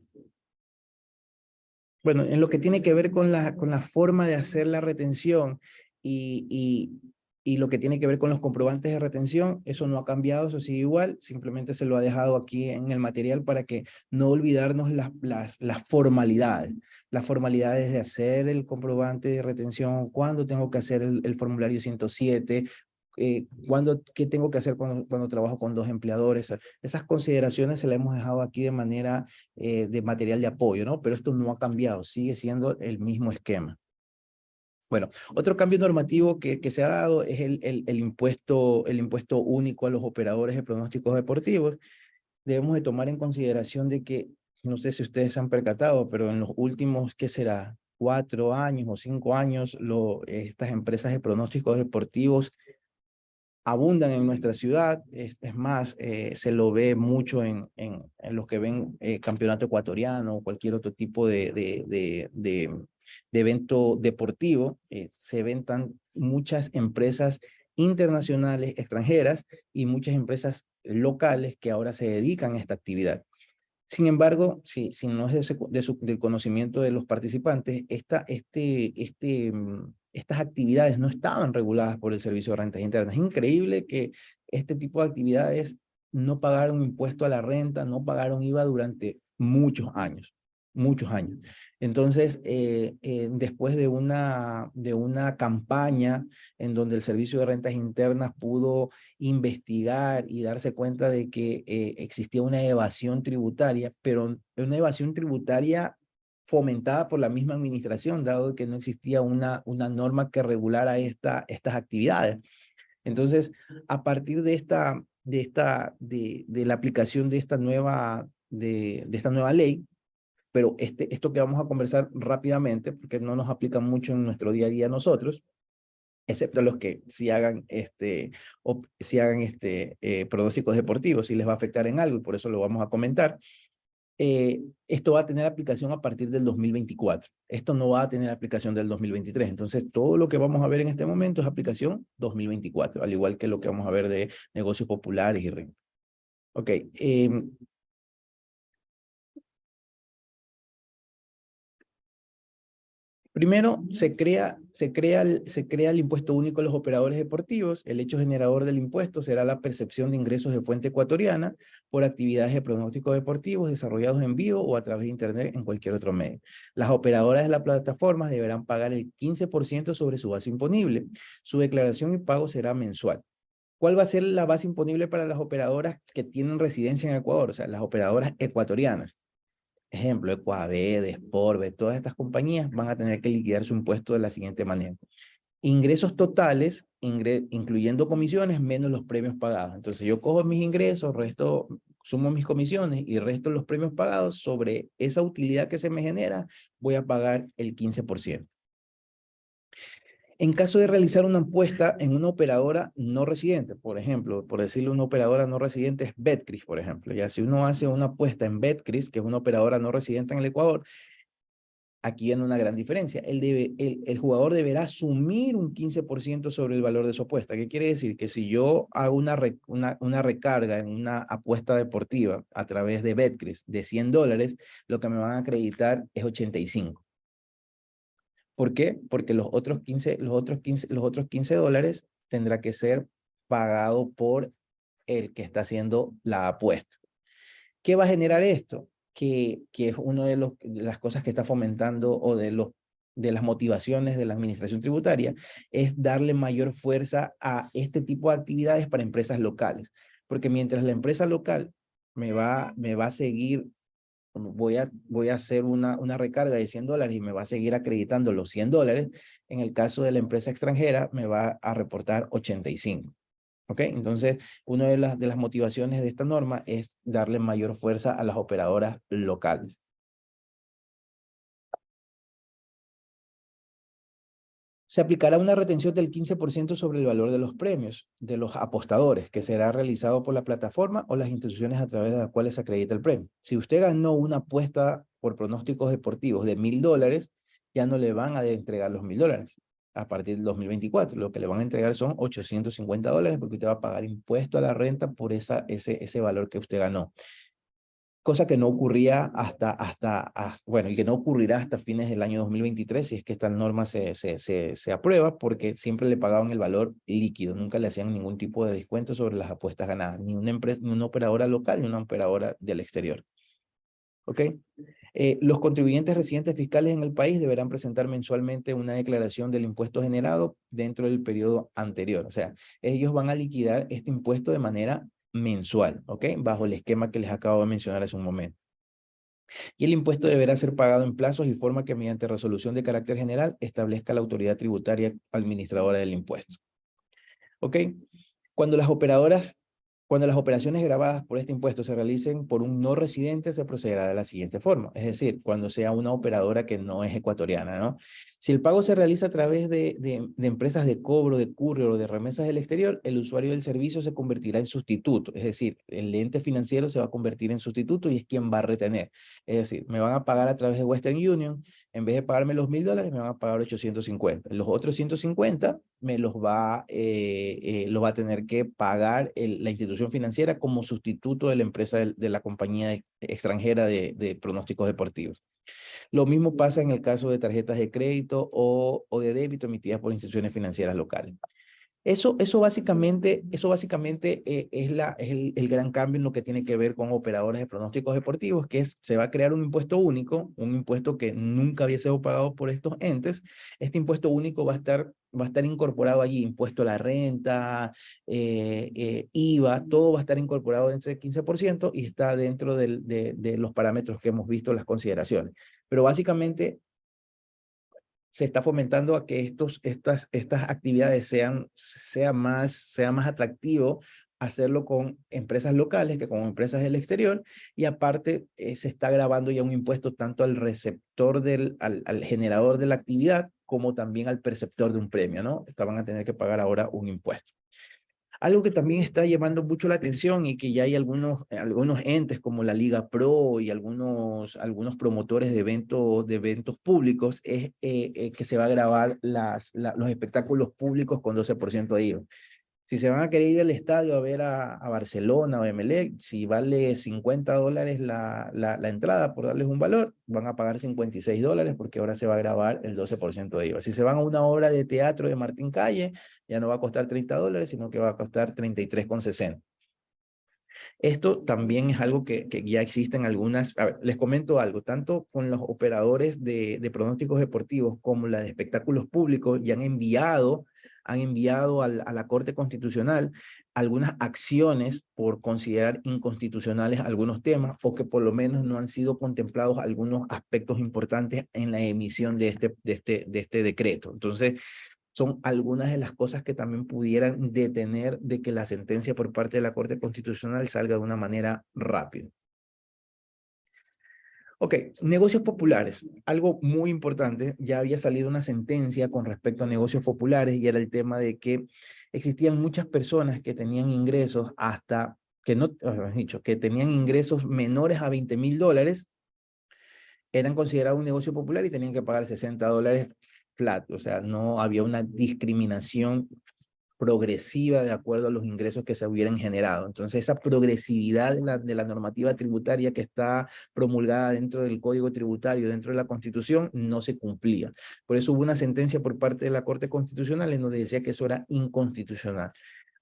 Bueno, en lo que tiene que ver con la forma de hacer la retención y lo que tiene que ver con los comprobantes de retención, eso no ha cambiado, eso sigue igual, simplemente se lo ha dejado aquí en el material para que no olvidarnos las formalidades. Las formalidades de hacer el comprobante de retención, cuándo tengo que hacer el formulario 107, qué tengo que hacer cuando trabajo con dos empleadores. Esas consideraciones se las hemos dejado aquí de manera de material de apoyo, ¿no? Pero esto no ha cambiado, sigue siendo el mismo esquema. Bueno, otro cambio normativo que se ha dado es el impuesto único a los operadores de pronósticos deportivos. Debemos de tomar en consideración de que, no sé si ustedes se han percatado, pero en los últimos, ¿qué será? 4 años o 5 años, estas empresas de pronósticos deportivos abundan en nuestra ciudad. Es más, se lo ve mucho en los que ven campeonato ecuatoriano o cualquier otro tipo de evento deportivo. Se ven muchas empresas internacionales, extranjeras y muchas empresas locales que ahora se dedican a esta actividad. Sin embargo, si no es del conocimiento de los participantes, estas actividades no estaban reguladas por el Servicio de Rentas Internas. Es increíble que este tipo de actividades no pagaron impuesto a la renta, no pagaron IVA durante muchos años, muchos años. Entonces, después de una campaña en donde el Servicio de Rentas Internas pudo investigar y darse cuenta de que existía una evasión tributaria, pero una evasión tributaria fomentada por la misma administración, dado que no existía una norma que regulara estas actividades. Entonces, a partir de la aplicación de esta nueva ley, pero esto que vamos a conversar rápidamente, porque no nos aplica mucho en nuestro día a día nosotros, excepto los que si hagan pronósticos deportivos, si les va a afectar en algo, y por eso lo vamos a comentar. Esto va a tener aplicación a partir del 2024. Esto no va a tener aplicación del 2023. Entonces, todo lo que vamos a ver en este momento es aplicación 2024, al igual que lo que vamos a ver de negocios populares y renta. Ok. Primero, se crea el impuesto único a los operadores deportivos. El hecho generador del impuesto será la percepción de ingresos de fuente ecuatoriana por actividades de pronósticos deportivos desarrollados en vivo o a través de Internet en cualquier otro medio. Las operadoras de la plataforma deberán pagar el 15% sobre su base imponible. Su declaración y pago será mensual. ¿Cuál va a ser la base imponible para las operadoras que tienen residencia en Ecuador? O sea, las operadoras ecuatorianas. Ejemplo, Ecuaved, Sportbet, todas estas compañías van a tener que liquidar su impuesto de la siguiente manera. Ingresos totales, incluyendo comisiones, menos los premios pagados. Entonces, yo cojo mis ingresos, sumo mis comisiones y resto los premios pagados. Sobre esa utilidad que se me genera, voy a pagar el 15%. En caso de realizar una apuesta en una operadora no residente, por ejemplo, por decirlo, una operadora no residente es Betcris, por ejemplo. Ya si uno hace una apuesta en Betcris, que es una operadora no residente en el Ecuador, aquí viene una gran diferencia. El jugador deberá asumir un 15% sobre el valor de su apuesta. ¿Qué quiere decir? Que si yo hago una recarga en una apuesta deportiva a través de Betcris de $100, lo que me van a acreditar es 85. ¿Por qué? Porque los otros 15 dólares tendrá que ser pagado por el que está haciendo la apuesta. ¿Qué va a generar esto? Que es una de las cosas que está fomentando o de las motivaciones de la administración tributaria, es darle mayor fuerza a este tipo de actividades para empresas locales. Porque mientras la empresa local me va a seguir, voy a hacer una recarga de $100 y me va a seguir acreditando los $100, en el caso de la empresa extranjera me va a reportar 85. ¿Ok? Entonces, una de las motivaciones de esta norma es darle mayor fuerza a las operadoras locales. Se aplicará una retención del 15% sobre el valor de los premios de los apostadores, que será realizado por la plataforma o las instituciones a través de las cuales se acredita el premio. Si usted ganó una apuesta por pronósticos deportivos de $1,000, ya no le van a entregar los $1,000 a partir del 2024. Lo que le van a entregar son $850 porque usted va a pagar impuesto a la renta por ese valor que usted ganó. Cosa que no ocurría bueno, y que no ocurrirá hasta fines del año 2023 si es que esta norma se aprueba, porque siempre le pagaban el valor líquido, nunca le hacían ningún tipo de descuento sobre las apuestas ganadas, ni una empresa, ni una operadora local, ni una operadora del exterior. ¿Ok? Los contribuyentes residentes fiscales en el país deberán presentar mensualmente una declaración del impuesto generado dentro del periodo anterior. O sea, ellos van a liquidar este impuesto de manera mensual, ¿ok? Bajo el esquema que les acabo de mencionar hace un momento. Y el impuesto deberá ser pagado en plazos y forma que mediante resolución de carácter general establezca la autoridad tributaria administradora del impuesto. ¿Ok? Cuando las operaciones grabadas por este impuesto se realicen por un no residente, se procederá de la siguiente forma. Es decir, cuando sea una operadora que no es ecuatoriana, ¿no? Si el pago se realiza a través de empresas de cobro, de courier o de remesas del exterior, el usuario del servicio se convertirá en sustituto. Es decir, el ente financiero se va a convertir en sustituto y es quien va a retener. Es decir, me van a pagar a través de Western Union, en vez de pagarme los $1,000, me van a pagar 850. Los otros 150 me los va a tener que pagar la institución financiera como sustituto de la empresa de la compañía extranjera de pronósticos deportivos. Lo mismo pasa en el caso de tarjetas de crédito o de débito emitidas por instituciones financieras locales. Eso básicamente es el gran cambio en lo que tiene que ver con operadores de pronósticos deportivos, que se va a crear un impuesto único, un impuesto que nunca había sido pagado por estos entes. Este impuesto único va a estar incorporado allí, impuesto a la renta, IVA, todo va a estar incorporado en ese 15% y está dentro de los parámetros que hemos visto, las consideraciones. Pero básicamente se está fomentando a que estas actividades sea más atractivo hacerlo con empresas locales que con empresas del exterior, y aparte se está grabando ya un impuesto tanto al receptor, al generador de la actividad, como también al perceptor de un premio, ¿no? Van a tener que pagar ahora un impuesto. Algo que también está llamando mucho la atención y que ya hay algunos entes como la Liga Pro y algunos promotores de eventos públicos es que se va a grabar los espectáculos públicos con 12% de IVA. Si se van a querer ir al estadio a ver a Barcelona o Emelec, si vale $50 la entrada, por darles un valor, van a pagar $56 porque ahora se va a grabar el 12% de IVA. Si se van a una obra de teatro de Martín Calle, ya no va a costar $30, sino que va a costar $33,60. Esto también es algo que ya existen algunas. A ver, les comento algo, tanto con los operadores de pronósticos deportivos como la de espectáculos públicos ya han enviado a la Corte Constitucional algunas acciones por considerar inconstitucionales algunos temas, o que por lo menos no han sido contemplados algunos aspectos importantes en la emisión de este decreto. Entonces, son algunas de las cosas que también pudieran detener de que la sentencia por parte de la Corte Constitucional salga de una manera rápida. Ok, negocios populares. Algo muy importante, ya había salido una sentencia con respecto a negocios populares y era el tema de que existían muchas personas que tenían ingresos que tenían ingresos menores a $20,000 eran considerados un negocio popular y tenían que pagar $60 flat, o sea, no había una discriminación progresiva de acuerdo a los ingresos que se hubieran generado. Entonces, esa progresividad de la normativa tributaria que está promulgada dentro del Código Tributario, dentro de la Constitución, no se cumplía. Por eso hubo una sentencia por parte de la Corte Constitucional en donde decía que eso era inconstitucional.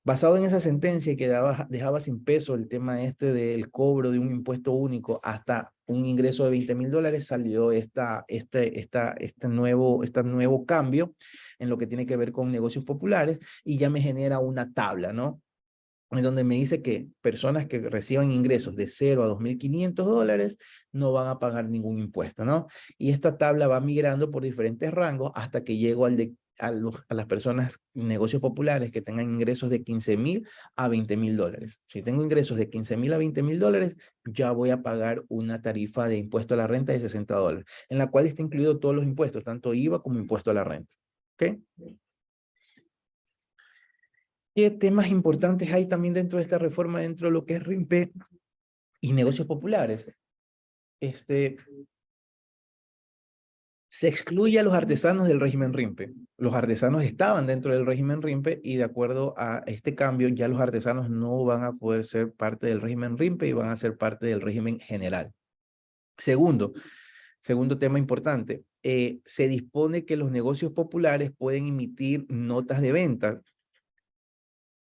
Basado en esa sentencia que dejaba sin peso el tema este del cobro de un impuesto único hasta un ingreso de $20,000, salió este nuevo cambio en lo que tiene que ver con negocios populares y ya me genera una tabla, ¿no? En donde me dice que personas que reciban ingresos de $0 a $2,500 no van a pagar ningún impuesto, ¿no? Y esta tabla va migrando por diferentes rangos hasta que llego a las personas, negocios populares que tengan ingresos de $15,000 a $20,000. Si tengo ingresos de $15,000 a $20,000, ya voy a pagar una tarifa de impuesto a la renta de $60, en la cual está incluido todos los impuestos, tanto IVA como impuesto a la renta. ¿Ok? ¿Qué temas importantes hay también dentro de esta reforma, dentro de lo que es RIMPE y negocios populares? Se excluye a los artesanos del régimen RIMPE. Los artesanos estaban dentro del régimen RIMPE y de acuerdo a este cambio ya los artesanos no van a poder ser parte del régimen RIMPE y van a ser parte del régimen general. Segundo tema importante, se dispone que los negocios populares pueden emitir notas de venta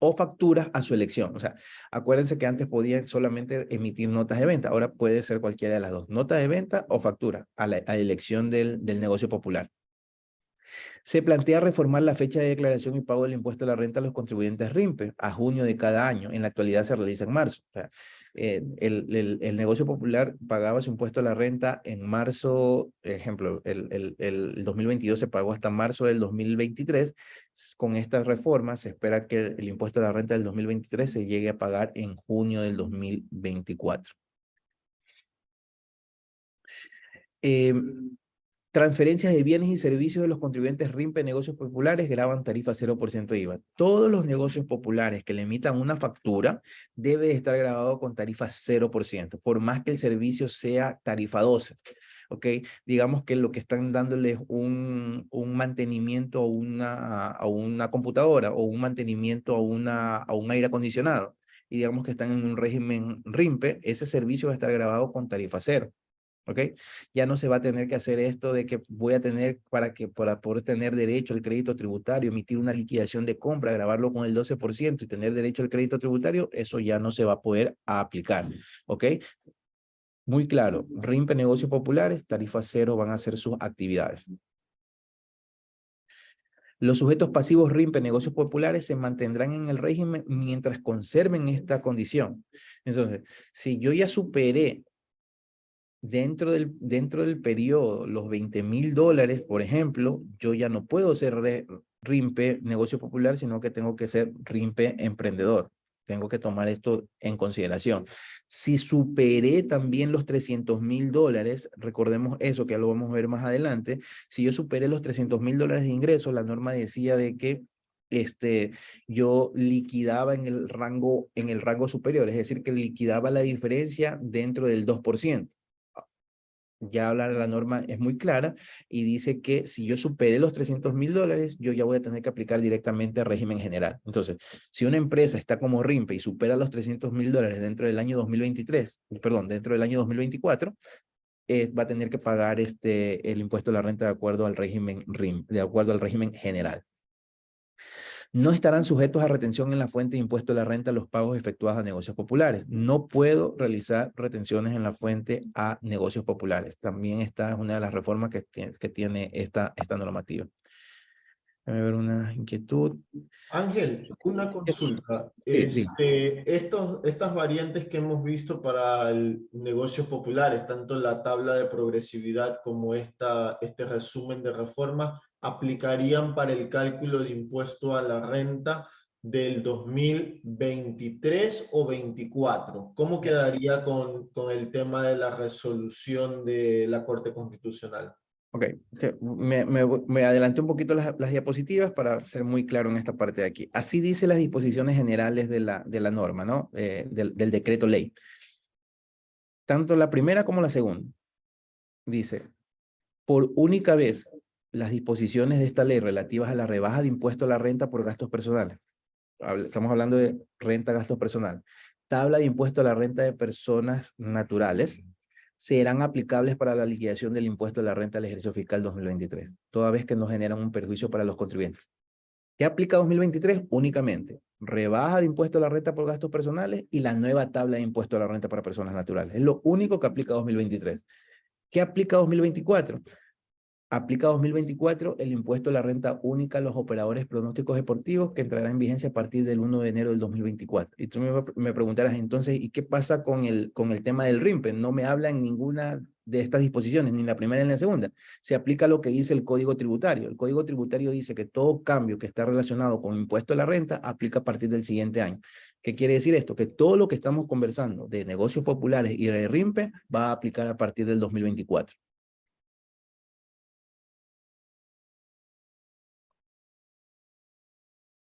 o facturas a su elección. O sea, acuérdense que antes podían solamente emitir notas de venta, ahora puede ser cualquiera de las dos, nota de venta o factura a la elección del negocio popular. Se plantea reformar la fecha de declaración y pago del impuesto a la renta a los contribuyentes RIMPE a junio de cada año. En la actualidad se realiza en marzo. O sea, el negocio popular pagaba su impuesto a la renta en marzo, ejemplo, el 2022 se pagó hasta marzo del 2023. Con esta reforma se espera que el impuesto a la renta del 2023 se llegue a pagar en junio del 2024. Transferencias de bienes y servicios de los contribuyentes RIMPE negocios populares graban tarifa 0% de IVA. Todos los negocios populares que le emitan una factura debe estar grabado con tarifa 0%, por más que el servicio sea tarifa 12. ¿Ok? Digamos que lo que están dándoles un mantenimiento a una computadora o un mantenimiento a un aire acondicionado y digamos que están en un régimen RIMPE, ese servicio va a estar grabado con tarifa 0. ¿Ok? Ya no se va a tener que hacer esto de que voy a tener para poder tener derecho al crédito tributario, emitir una liquidación de compra, grabarlo con el 12% y tener derecho al crédito tributario, eso ya no se va a poder aplicar. ¿Ok? Muy claro, RIMPE negocios populares, tarifa 0 van a ser sus actividades. Los sujetos pasivos RIMPE negocios populares se mantendrán en el régimen mientras conserven esta condición. Entonces, si yo ya superé dentro del periodo, los $20,000, por ejemplo, yo ya no puedo ser RIMPE negocio popular, sino que tengo que ser RIMPE emprendedor. Tengo que tomar esto en consideración. Si superé también los $300,000, recordemos eso, que ya lo vamos a ver más adelante, si yo superé los $300,000 de ingresos, la norma decía de que yo liquidaba en el rango superior, es decir, que liquidaba la diferencia dentro del 2%. Ya hablar de la norma es muy clara y dice que si yo superé los $300,000, yo ya voy a tener que aplicar directamente al régimen general. Entonces, si una empresa está como RIMPE y supera los $300,000 dentro del año 2023, perdón, dentro del año 2024, va a tener que pagar el impuesto a la renta de acuerdo al régimen de acuerdo al régimen general. No estarán sujetos a retención en la fuente de impuesto a la renta los pagos efectuados a negocios populares. No puedo realizar retenciones en la fuente a negocios populares. También esta es una de las reformas que tiene esta normativa. Déjame ver una inquietud. Ángel, una consulta. Sí. Estas variantes que hemos visto para el negocios populares, tanto la tabla de progresividad como este resumen de reforma, aplicarían para el cálculo de impuesto a la renta del 2023 o 24. ¿Cómo quedaría con el tema de la resolución de la Corte Constitucional? Ok, me adelanté un poquito las diapositivas para ser muy claro en esta parte de aquí. Así dice las disposiciones generales de la norma, ¿no? Del decreto ley. Tanto la primera como la segunda. dice, por única vez, las disposiciones de esta ley relativas a la rebaja de impuesto a la renta por gastos personales. Estamos hablando de renta, gastos personal. Tabla de impuesto a la renta de personas naturales serán aplicables para la liquidación del impuesto a la renta del ejercicio fiscal 2023, toda vez que no generan un perjuicio para los contribuyentes. ¿Qué aplica 2023? Únicamente rebaja de impuesto a la renta por gastos personales y la nueva tabla de impuesto a la renta para personas naturales. Es lo único que aplica 2023. ¿Qué aplica 2024? Aplica 2024 el impuesto a la renta única a los operadores pronósticos deportivos que entrará en vigencia a partir del 1 de enero del 2024. Y tú me preguntarás entonces, ¿y qué pasa con el tema del RIMPE? No me habla en ninguna de estas disposiciones, ni en la primera ni en la segunda. Se aplica lo que dice el Código Tributario. El Código Tributario dice que todo cambio que está relacionado con impuesto a la renta aplica a partir del siguiente año. ¿Qué quiere decir esto? Que todo lo que estamos conversando de negocios populares y de RIMPE va a aplicar a partir del 2024.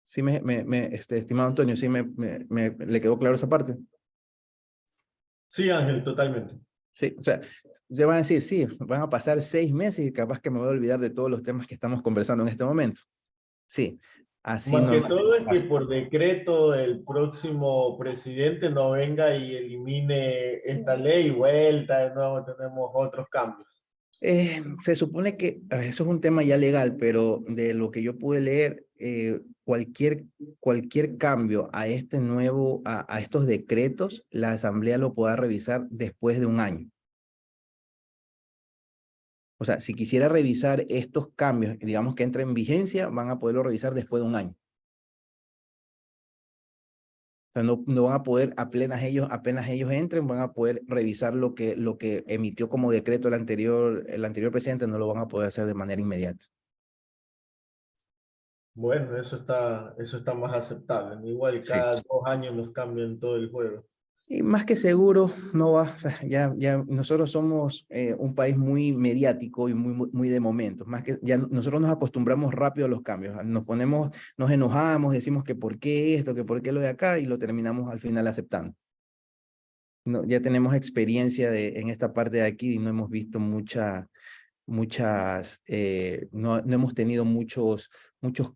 Sí, estimado Antonio, sí le quedó claro esa parte. Sí, Ángel, totalmente. Sí, o sea, ya van a decir, sí, van a pasar 6 meses y capaz que me voy a olvidar de todos los temas que estamos conversando en este momento. Sí, así Más que todo normalmente es que pasa. por decreto el próximo presidente no venga y elimine esta ley y vuelta, de nuevo tenemos otros cambios. Se supone que, a ver, eso es un tema ya legal, pero de lo que yo pude leer, cualquier cambio a este nuevo, a estos decretos, la Asamblea lo podrá revisar después de un año. O sea, si quisiera revisar estos cambios, digamos que entra en vigencia, van a poderlo revisar después de un año. O sea, no van a poder, apenas ellos entren, van a poder revisar lo que emitió como decreto el anterior presidente, no lo van a poder hacer de manera inmediata. Bueno, eso está más aceptable, ¿no? Igual Sí. cada 2 años nos cambian todo el juego. Y más que seguro, no va, o sea, ya nosotros somos un país muy mediático y muy de momentos, más que ya nosotros nos acostumbramos rápido a los cambios, nos enojamos, decimos que por qué esto, que por qué lo de acá, y lo terminamos al final aceptando. No, ya tenemos experiencia en esta parte de aquí y no hemos visto no hemos tenido muchos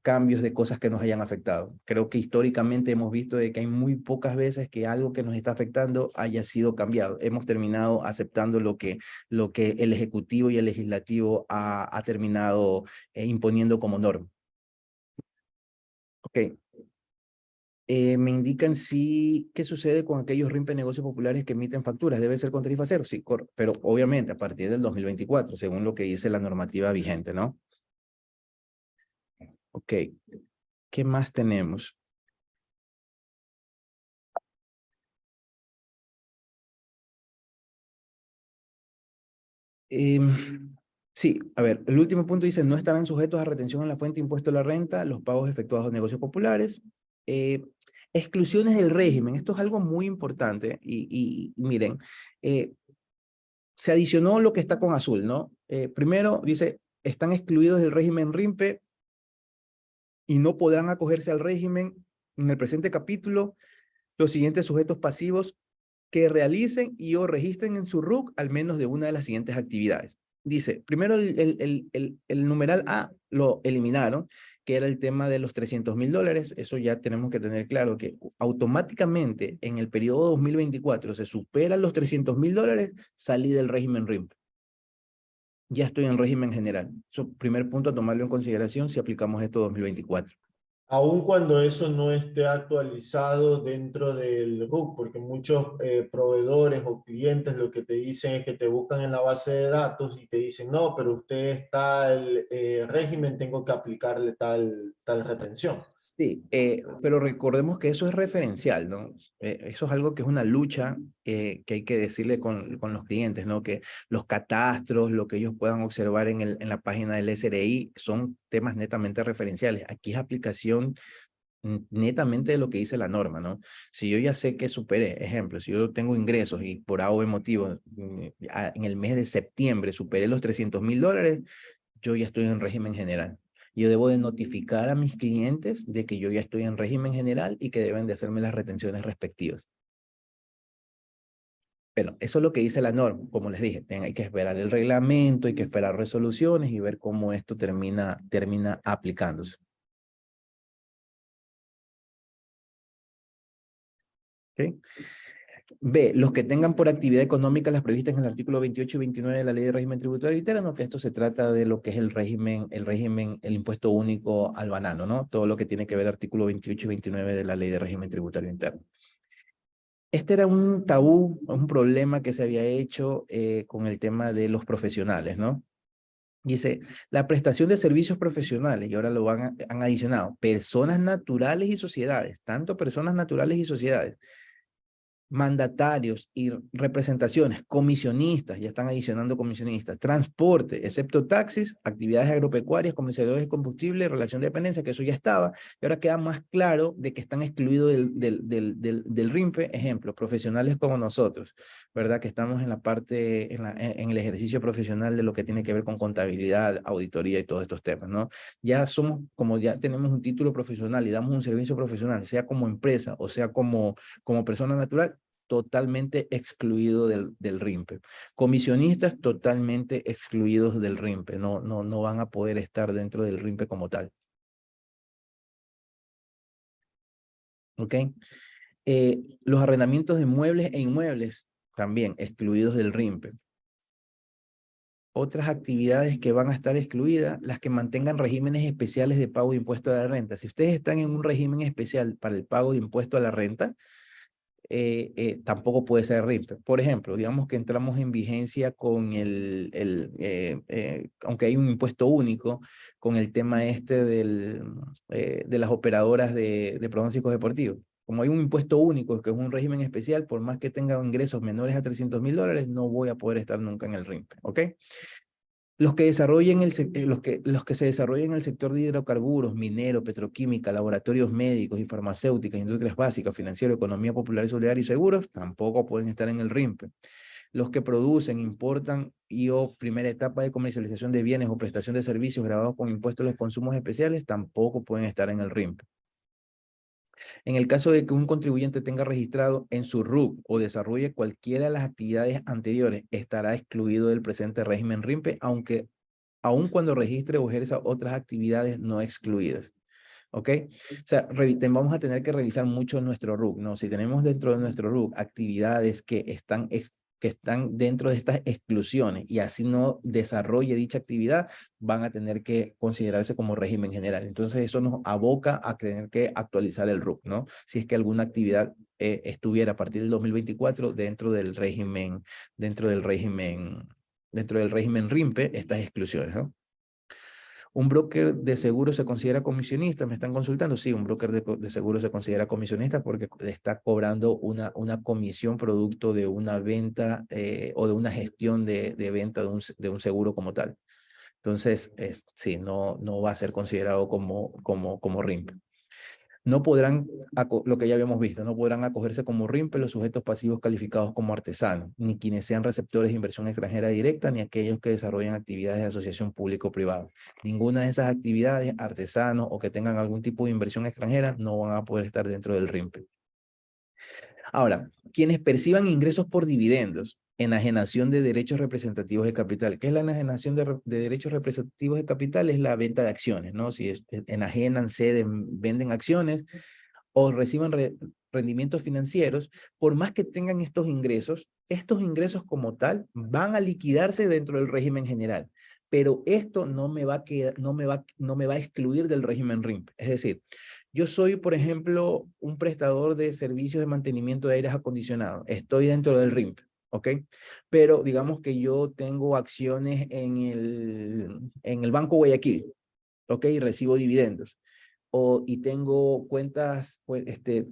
cambios de cosas que nos hayan afectado. Creo que históricamente hemos visto de que hay muy pocas veces que algo que nos está afectando haya sido cambiado. Hemos terminado aceptando lo que el Ejecutivo y el Legislativo ha terminado imponiendo como norma. Ok. Me indican sí qué sucede con aquellos RIMPE negocios populares que emiten facturas. ¿Debe ser con tarifa cero? Sí, pero obviamente a partir del 2024, según lo que dice la normativa vigente, ¿no? Ok, ¿qué más tenemos? Sí, a ver, el último punto dice, no estarán sujetos a retención en la fuente de impuesto a la renta, los pagos efectuados en negocios populares. Exclusiones del régimen, esto es algo muy importante y miren, se adicionó lo que está con azul, ¿no? Primero dice, están excluidos del régimen RIMPE y no podrán acogerse al régimen en el presente capítulo los siguientes sujetos pasivos que realicen y o registren en su RUC al menos de una de las siguientes actividades. Dice, primero el numeral A lo eliminaron, que era el tema de los $300,000. Eso ya tenemos que tener claro que automáticamente en el periodo 2024 se superan los $300,000, salí del régimen RIMP. Ya estoy en régimen general. Eso, primer punto a tomarlo en consideración si aplicamos esto 2024. Aun cuando eso no esté actualizado dentro del RUC, porque muchos proveedores o clientes lo que te dicen es que te buscan en la base de datos y te dicen, no, pero usted está el régimen, tengo que aplicarle tal retención. Sí, pero recordemos que eso es referencial, ¿no? Eso es algo que es una lucha que hay que decirle con los clientes, ¿no? Que los catastros, lo que ellos puedan observar en la página del SRI son temas netamente referenciales. Aquí es aplicación netamente de lo que dice la norma, ¿no? Si yo ya sé que superé, ejemplo, si yo tengo ingresos y por A o B motivo en el mes de septiembre superé los $300,000, yo ya estoy en régimen general. Yo debo de notificar a mis clientes de que yo ya estoy en régimen general y que deben de hacerme las retenciones respectivas. Bueno, eso es lo que dice la norma. Como les dije, hay que esperar el reglamento, hay que esperar resoluciones y ver cómo esto termina aplicándose. ¿Okay? B, los que tengan por actividad económica las previstas en el artículo 28 y 29 de la Ley de Régimen Tributario Interno, que esto se trata de lo que es el impuesto único al banano, ¿no? Todo lo que tiene que ver artículo 28 y 29 de la Ley de Régimen Tributario Interno. Este era un tabú, un problema que se había hecho con el tema de los profesionales, ¿no? Dice, la prestación de servicios profesionales, y ahora han adicionado, personas naturales y sociedades, tanto personas naturales y sociedades, mandatarios y representaciones, comisionistas, ya están adicionando comisionistas, transporte, excepto taxis, actividades agropecuarias, comercialización de combustible, relación de dependencia, que eso ya estaba, y ahora queda más claro de que están excluidos del RIMPE, ejemplo, profesionales como nosotros, ¿verdad? Que estamos en la parte, en el ejercicio profesional de lo que tiene que ver con contabilidad, auditoría y todos estos temas, ¿no? Ya somos, como ya tenemos un título profesional y damos un servicio profesional, sea como empresa o sea como persona natural, totalmente excluido del RIMPE. Comisionistas totalmente excluidos del RIMPE, no van a poder estar dentro del RIMPE como tal. ¿Ok? Los arrendamientos de muebles e inmuebles también excluidos del RIMPE. Otras actividades que van a estar excluidas, las que mantengan regímenes especiales de pago de impuesto a la renta. Si ustedes están en un régimen especial para el pago de impuesto a la renta, tampoco puede ser RIMPE. Por ejemplo, digamos que entramos en vigencia con aunque hay un impuesto único, con el tema este de las operadoras de pronósticos deportivos. Como hay un impuesto único, que es un régimen especial, por más que tenga ingresos menores a $300,000, no voy a poder estar nunca en el RIMPE, ¿ok? Los que se desarrollen en el sector de hidrocarburos, minero, petroquímica, laboratorios médicos y farmacéuticas, industrias básicas, financiero, economía popular y solidaria y seguros, tampoco pueden estar en el RIMPE. Los que producen, importan o primera etapa de comercialización de bienes o prestación de servicios grabados con impuestos a los consumos especiales, tampoco pueden estar en el RIMPE. En el caso de que un contribuyente tenga registrado en su RUC o desarrolle cualquiera de las actividades anteriores, estará excluido del presente régimen RIMPE, aun cuando registre o ejerza otras actividades no excluidas. ¿Ok? O sea, vamos a tener que revisar mucho nuestro RUC, ¿no? Si tenemos dentro de nuestro RUC actividades que están dentro de estas exclusiones y así no desarrolle dicha actividad, van a tener que considerarse como régimen general. Entonces eso nos aboca a tener que actualizar el RUC, ¿no? Si es que alguna actividad estuviera a partir del 2024 dentro del régimen RIMPE, estas exclusiones, ¿no? ¿Un broker de seguro se considera comisionista? ¿Me están consultando? Sí, un broker de seguro se considera comisionista porque está cobrando una comisión producto de una venta o de una gestión de venta de un seguro como tal. Entonces, sí, no va a ser considerado como RIMPE. No podrán, lo que ya habíamos visto, no podrán acogerse como RIMPE los sujetos pasivos calificados como artesanos, ni quienes sean receptores de inversión extranjera directa, ni aquellos que desarrollen actividades de asociación público-privada. Ninguna de esas actividades, artesanos o que tengan algún tipo de inversión extranjera, no van a poder estar dentro del RIMPE. Ahora, quienes perciban ingresos por dividendos, enajenación de derechos representativos de capital. ¿Qué es la enajenación de derechos representativos de capital? Es la venta de acciones, ¿no? Si enajenan, ceden, venden acciones o reciban rendimientos financieros, por más que tengan estos ingresos como tal van a liquidarse dentro del régimen general. Pero esto no me va a excluir del régimen RIMPE. Es decir, yo soy, por ejemplo, un prestador de servicios de mantenimiento de aires acondicionados. Estoy dentro del RIMPE, ¿ok? Pero digamos que yo tengo acciones en el Banco Guayaquil, ¿ok? Y recibo dividendos. Y tengo cuentas, pues,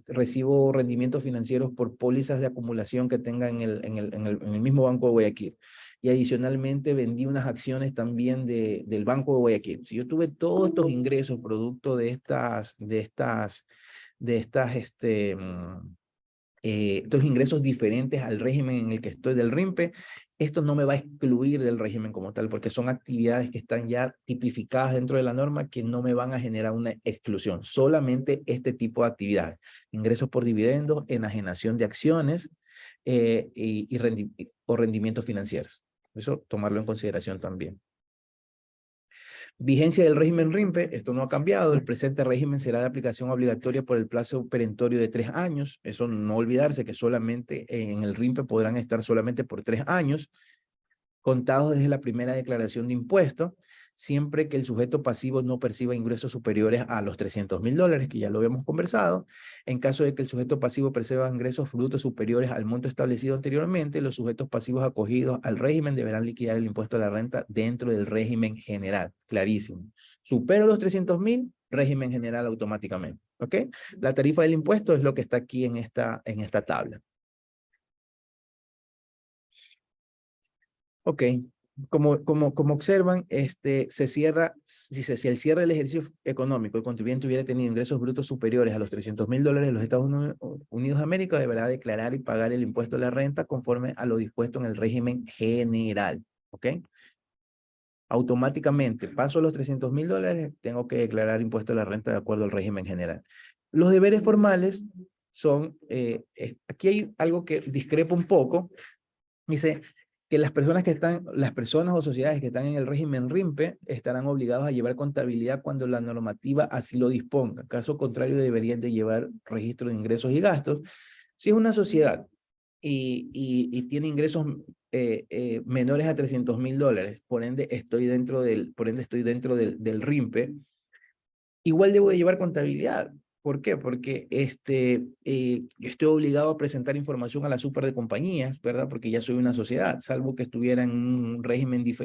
recibo rendimientos financieros por pólizas de acumulación que tenga en el mismo Banco de Guayaquil. Y adicionalmente vendí unas acciones también del Banco de Guayaquil. Si yo tuve todos estos ingresos producto de estos ingresos diferentes al régimen en el que estoy del RIMPE, esto no me va a excluir del régimen como tal, porque son actividades que están ya tipificadas dentro de la norma que no me van a generar una exclusión. Solamente este tipo de actividades. Ingresos por dividendos, enajenación de acciones, o rendimientos financieros. Eso tomarlo en consideración también. Vigencia del régimen RIMPE, esto no ha cambiado, el presente régimen será de aplicación obligatoria por el plazo perentorio de 3 años, eso no olvidarse que solamente en el RIMPE podrán estar solamente por 3 años, contados desde la primera declaración de impuesto, siempre que el sujeto pasivo no perciba ingresos superiores a los $300.000, que ya lo habíamos conversado. En caso de que el sujeto pasivo perciba ingresos brutos superiores al monto establecido anteriormente, los sujetos pasivos acogidos al régimen deberán liquidar el impuesto a la renta dentro del régimen general. Clarísimo. Supero los 300.000, régimen general automáticamente. ¿Ok? La tarifa del impuesto es lo que está aquí en esta tabla. Ok, como observan, se cierra, si el cierre del ejercicio económico, el contribuyente hubiera tenido ingresos brutos superiores a los $300.000 de los Estados Unidos de América, deberá declarar y pagar el impuesto a la renta conforme a lo dispuesto en el régimen general. ¿Ok? Automáticamente, paso los $300.000, tengo que declarar impuesto a la renta de acuerdo al régimen general. Los deberes formales son, aquí hay algo que discrepa un poco, dice que las personas o sociedades que están en el régimen RIMPE estarán obligados a llevar contabilidad cuando la normativa así lo disponga. Caso contrario, deberían de llevar registro de ingresos y gastos. Si es una sociedad y tiene ingresos menores a $300.000, por ende estoy dentro del RIMPE, igual debo de llevar contabilidad. ¿Por qué? Porque yo estoy obligado a presentar información a la super de compañías, ¿verdad? Porque ya soy una sociedad, salvo que estuviera en un régimen, que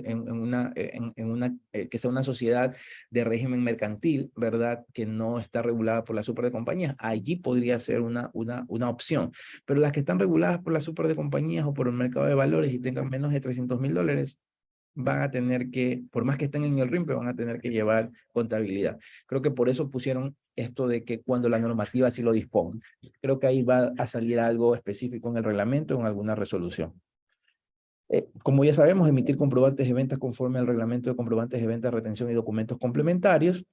sea una sociedad de régimen mercantil, ¿verdad? Que no está regulada por la super de compañías. Allí podría ser una opción. Pero las que están reguladas por la super de compañías o por el mercado de valores y tengan menos de $300.000, van a tener que, por más que estén en el RIMPE, van a tener que llevar contabilidad. Creo que por eso pusieron esto de que cuando la normativa así lo disponga. Creo que ahí va a salir algo específico en el reglamento o en alguna resolución. Como ya sabemos, emitir comprobantes de ventas conforme al reglamento de comprobantes de ventas, retención y documentos complementarios.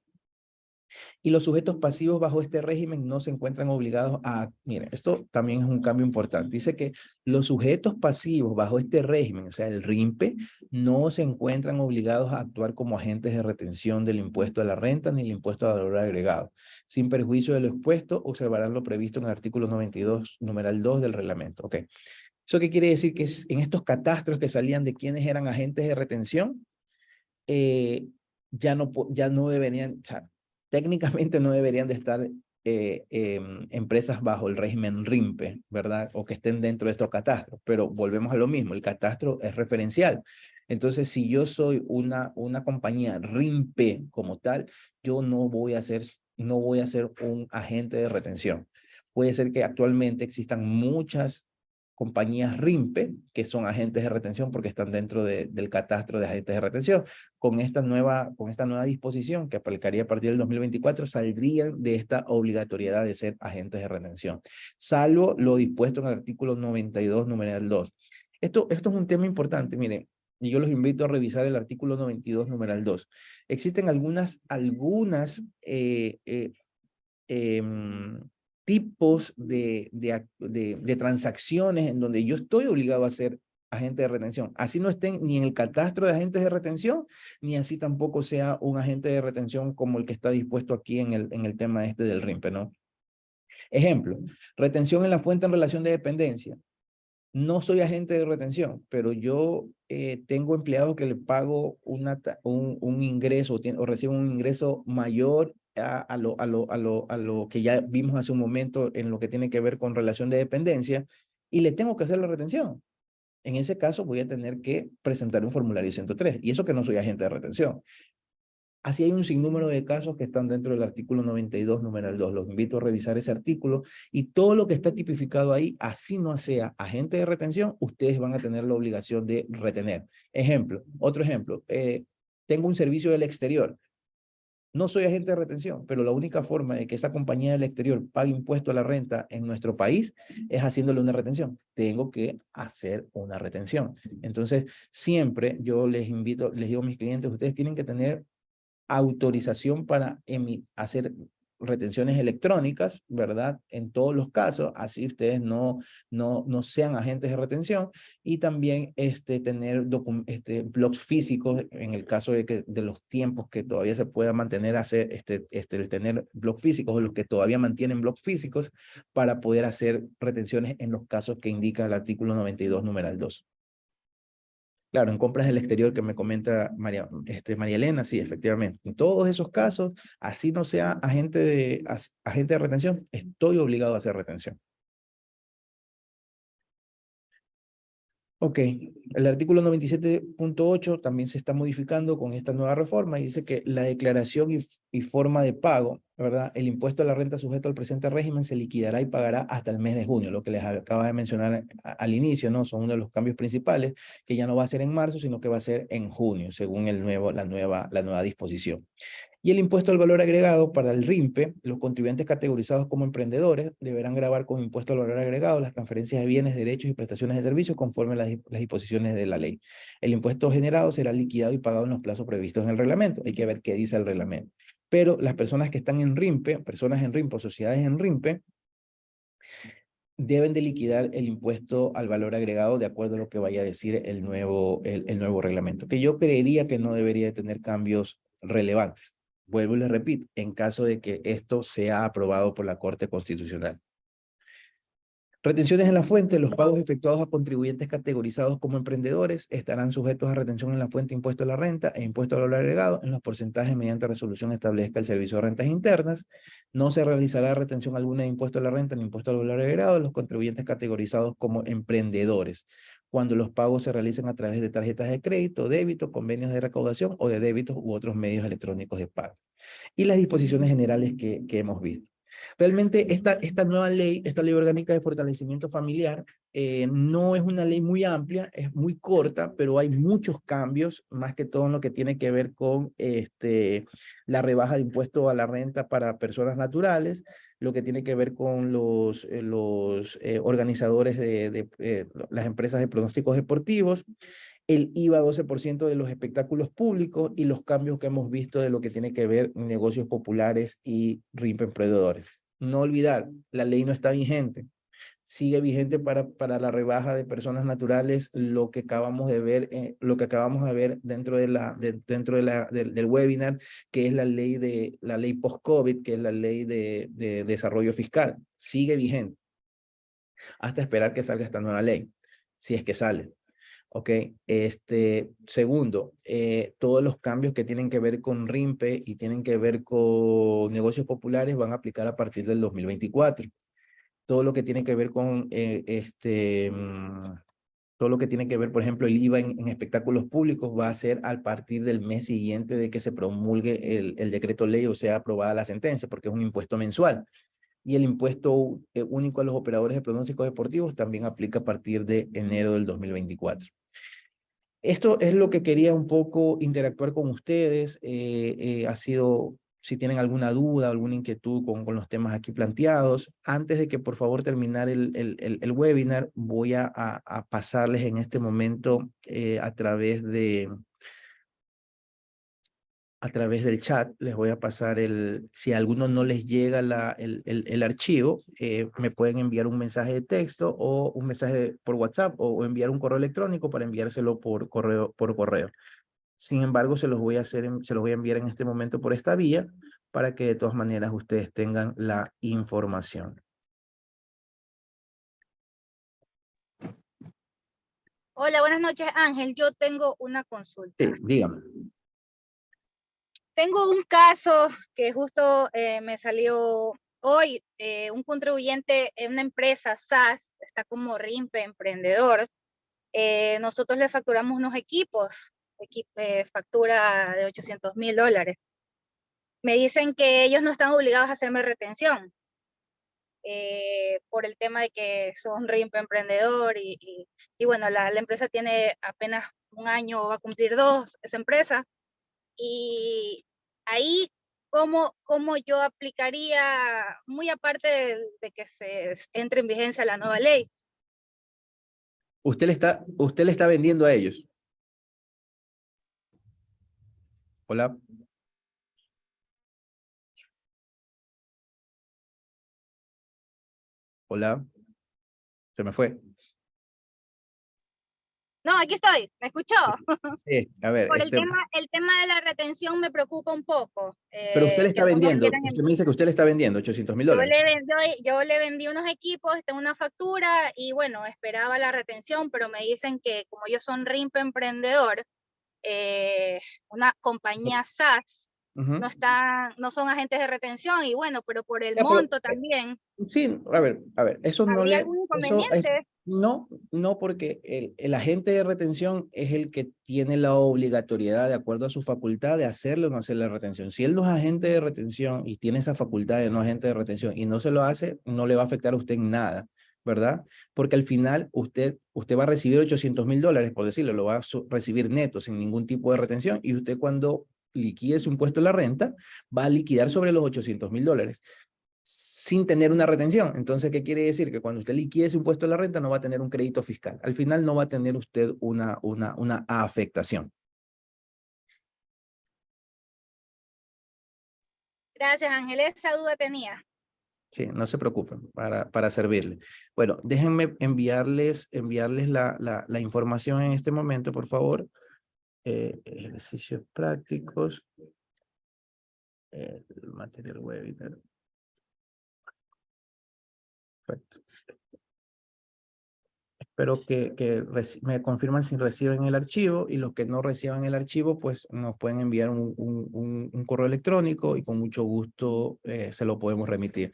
Y los sujetos pasivos bajo este régimen no se encuentran obligados a... Miren, esto también es un cambio importante. Dice que los sujetos pasivos bajo este régimen, o sea, el RIMPE, no se encuentran obligados a actuar como agentes de retención del impuesto a la renta ni el impuesto a valor agregado. Sin perjuicio de lo expuesto, observarán lo previsto en el artículo 92, numeral 2 del reglamento. Ok. ¿Eso qué quiere decir? Que en estos catastros que salían de quienes eran agentes de retención, ya no deberían... O sea, técnicamente no deberían de estar empresas bajo el régimen RIMPE, ¿verdad? O que estén dentro de estos catastros, pero volvemos a lo mismo, el catastro es referencial. Entonces, si yo soy una compañía RIMPE como tal, yo no voy a ser un agente de retención. Puede ser que actualmente existan muchas compañías RIMPE que son agentes de retención porque están dentro del catastro de agentes de retención. Con esta nueva disposición que aplicaría a partir del 2024, saldrían de esta obligatoriedad de ser agentes de retención, salvo lo dispuesto en el artículo 92, numeral 2. Esto es un tema importante, miren, y yo los invito a revisar el artículo 92, numeral 2. Existen algunas tipos de transacciones en donde yo estoy obligado a ser agente de retención. Así no estén ni en el catastro de agentes de retención, ni así tampoco sea un agente de retención como el que está dispuesto aquí en el tema del RIMPE, ¿no? Ejemplo, retención en la fuente en relación de dependencia. No soy agente de retención, pero yo tengo empleados que le pago un ingreso o recibo un ingreso mayor a lo que ya vimos hace un momento en lo que tiene que ver con relación de dependencia y le tengo que hacer la retención. En ese caso voy a tener que presentar un formulario 103 y eso que no soy agente de retención. Así hay un sinnúmero de casos que están dentro del artículo 92, numeral 2. Los invito a revisar ese artículo y todo lo que está tipificado ahí, así no sea agente de retención, ustedes van a tener la obligación de retener. Otro ejemplo, tengo un servicio del exterior. No soy agente de retención, pero la única forma de que esa compañía del exterior pague impuesto a la renta en nuestro país es haciéndole una retención. Tengo que hacer una retención. Entonces, siempre yo les digo a mis clientes, ustedes tienen que tener autorización para retenciones electrónicas, ¿verdad? En todos los casos, así ustedes no sean agentes de retención, y también tener blogs físicos en el caso de los tiempos que todavía se pueda mantener el tener blogs físicos, o los que todavía mantienen blogs físicos, para poder hacer retenciones en los casos que indica el artículo 92, numeral 2. Claro, en compras del exterior que me comenta María Elena, sí, efectivamente. En todos esos casos, así no sea agente de retención, estoy obligado a hacer retención. Ok, el artículo 97.8 también se está modificando con esta nueva reforma, y dice que la declaración y forma de pago, ¿verdad? El impuesto a la renta sujeto al presente régimen se liquidará y pagará hasta el mes de junio, lo que les acaba de mencionar al inicio, ¿no? Son uno de los cambios principales, que ya no va a ser en marzo, sino que va a ser en junio, según la nueva disposición. Y el impuesto al valor agregado para el RIMPE, los contribuyentes categorizados como emprendedores deberán gravar con impuesto al valor agregado las transferencias de bienes, derechos y prestaciones de servicios conforme a las disposiciones de la ley. El impuesto generado será liquidado y pagado en los plazos previstos en el reglamento. Hay que ver qué dice el reglamento. Pero las personas que están en RIMPE, personas en RIMPE o sociedades en RIMPE, deben de liquidar el impuesto al valor agregado de acuerdo a lo que vaya a decir el nuevo reglamento, que yo creería que no debería de tener cambios relevantes. Vuelvo y les repito, en caso de que esto sea aprobado por la Corte Constitucional. Retenciones en la fuente. Los pagos efectuados a contribuyentes categorizados como emprendedores estarán sujetos a retención en la fuente, impuesto a la renta e impuesto al valor agregado en los porcentajes mediante resolución establezca el Servicio de Rentas Internas. No se realizará retención alguna de impuesto a la renta ni impuesto al valor agregado a los contribuyentes categorizados como emprendedores, cuando los pagos se realicen a través de tarjetas de crédito, débito, convenios de recaudación o de débitos u otros medios electrónicos de pago. Y las disposiciones generales que hemos visto. Realmente esta nueva ley, esta ley orgánica de fortalecimiento familiar, no es una ley muy amplia, es muy corta, pero hay muchos cambios, más que todo en lo que tiene que ver con la rebaja de impuesto a la renta para personas naturales, lo que tiene que ver con los organizadores de las empresas de pronósticos deportivos, el IVA 12% de los espectáculos públicos, y los cambios que hemos visto de lo que tiene que ver negocios populares y RIMPE emprendedores. No olvidar, la ley no está vigente. Sigue vigente para la rebaja de personas naturales lo que acabamos de ver, dentro del webinar, que es la ley post-COVID, que es la ley de desarrollo fiscal. Sigue vigente hasta esperar que salga esta nueva ley, si es que sale. Ok, segundo, todos los cambios que tienen que ver con RIMPE y tienen que ver con negocios populares van a aplicar a partir del 2024. Todo lo que tiene que ver con, todo lo que tiene que ver, por ejemplo, el IVA en espectáculos públicos va a ser a partir del mes siguiente de que se promulgue el decreto ley o sea aprobada la sentencia, porque es un impuesto mensual. Y el impuesto único a los operadores de pronósticos deportivos también aplica a partir de enero del 2024. Esto es lo que quería un poco interactuar con ustedes. Ha sido, si tienen alguna duda, alguna inquietud con los temas aquí planteados. Antes de que por favor terminar el webinar, voy a pasarles en este momento a través del chat, les voy a pasar si a alguno no les llega el archivo, me pueden enviar un mensaje de texto o un mensaje por WhatsApp o enviar un correo electrónico para enviárselo por correo. Sin embargo, se los voy a enviar en este momento por esta vía para que de todas maneras ustedes tengan la información. Hola, buenas noches, Ángel. Yo tengo una consulta. Sí, dígame. Tengo un caso que justo me salió hoy. Un contribuyente en una empresa SAS, está como RIMPE emprendedor. Nosotros le facturamos unos equipos, factura de $800,000. Me dicen que ellos no están obligados a hacerme retención por el tema de que son RIMPE emprendedor y bueno, la empresa tiene apenas un año, va a cumplir 2, esa empresa. Y ahí, ¿cómo yo aplicaría, muy aparte de que se entre en vigencia la nueva ley? Usted le está vendiendo a ellos. Hola. Hola. Se me fue. No, aquí estoy, ¿me escuchó? Sí, a ver. Por el tema de la retención me preocupa un poco. Pero usted le que está no nos vendiendo. quieran Usted me dice que usted le está vendiendo $800,000. yo le vendí unos equipos, tengo una factura y bueno, esperaba la retención, pero me dicen que como ellos son RIMP Emprendedor, una compañía SaaS, Ujú. no son agentes de retención y bueno, pero por el Ya, pero, monto también. sí, a ver, eso no ¿Habría le, algún eso es, inconveniente? no, porque el agente de retención es el que tiene la obligatoriedad, de acuerdo a su facultad, de hacerle o no hacerle retención. Si él no es agente de retención y tiene esa facultad de no agente de retención y no se lo hace, no le va a afectar a usted en nada, ¿verdad? Porque al final usted va a recibir $800,000, por decirlo, lo va a recibir neto, sin ningún tipo de retención, y usted cuando liquide su impuesto de la renta, va a liquidar sobre los $800,000 sin tener una retención. Entonces, ¿qué quiere decir? Que cuando usted liquide su impuesto de la renta no va a tener un crédito fiscal. Al final no va a tener usted una afectación. Gracias, Ángel, esa duda tenía. Sí, no se preocupen, para servirle. Bueno, déjenme enviarles la información en este momento, por favor. Ejercicios prácticos. El material webinar. Perfecto. Espero que me confirman si reciben el archivo, y los que no reciban el archivo, pues nos pueden enviar un correo electrónico y con mucho gusto se lo podemos remitir.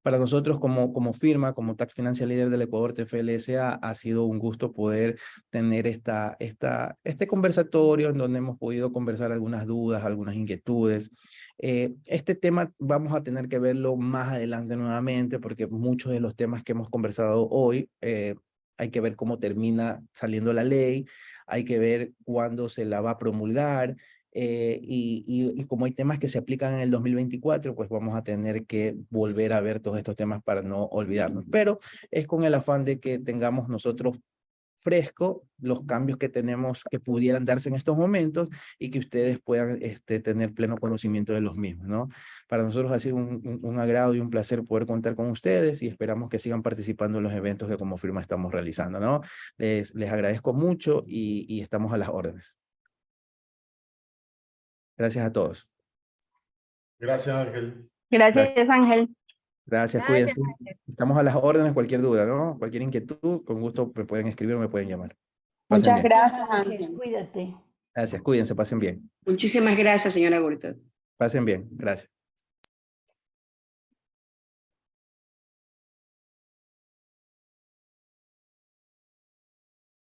Para nosotros como firma, como Tax Financial Líder del Ecuador TFL S.A., ha sido un gusto poder tener este conversatorio en donde hemos podido conversar algunas dudas, algunas inquietudes. Este tema vamos a tener que verlo más adelante nuevamente, porque muchos de los temas que hemos conversado hoy, hay que ver cómo termina saliendo la ley, hay que ver cuándo se la va a promulgar, y como hay temas que se aplican en el 2024, pues vamos a tener que volver a ver todos estos temas para no olvidarnos. Pero es con el afán de que tengamos nosotros fresco los cambios que tenemos, que pudieran darse en estos momentos, y que ustedes puedan tener pleno conocimiento de los mismos, ¿no? Para nosotros ha sido un agrado y un placer poder contar con ustedes, y esperamos que sigan participando en los eventos que como firma estamos realizando, ¿no? Les agradezco mucho y estamos a las órdenes. Gracias a todos. Gracias, Ángel. Gracias, Ángel. Gracias, Gracias, cuídense. Ángel. Estamos a las órdenes, cualquier duda, ¿no? Cualquier inquietud, con gusto me pueden escribir o me pueden llamar. Pasen Muchas bien. gracias, Ángel, Ángel. cuídate. Gracias, cuídense, pasen bien. Muchísimas gracias, señora Gurto. Pasen bien, gracias.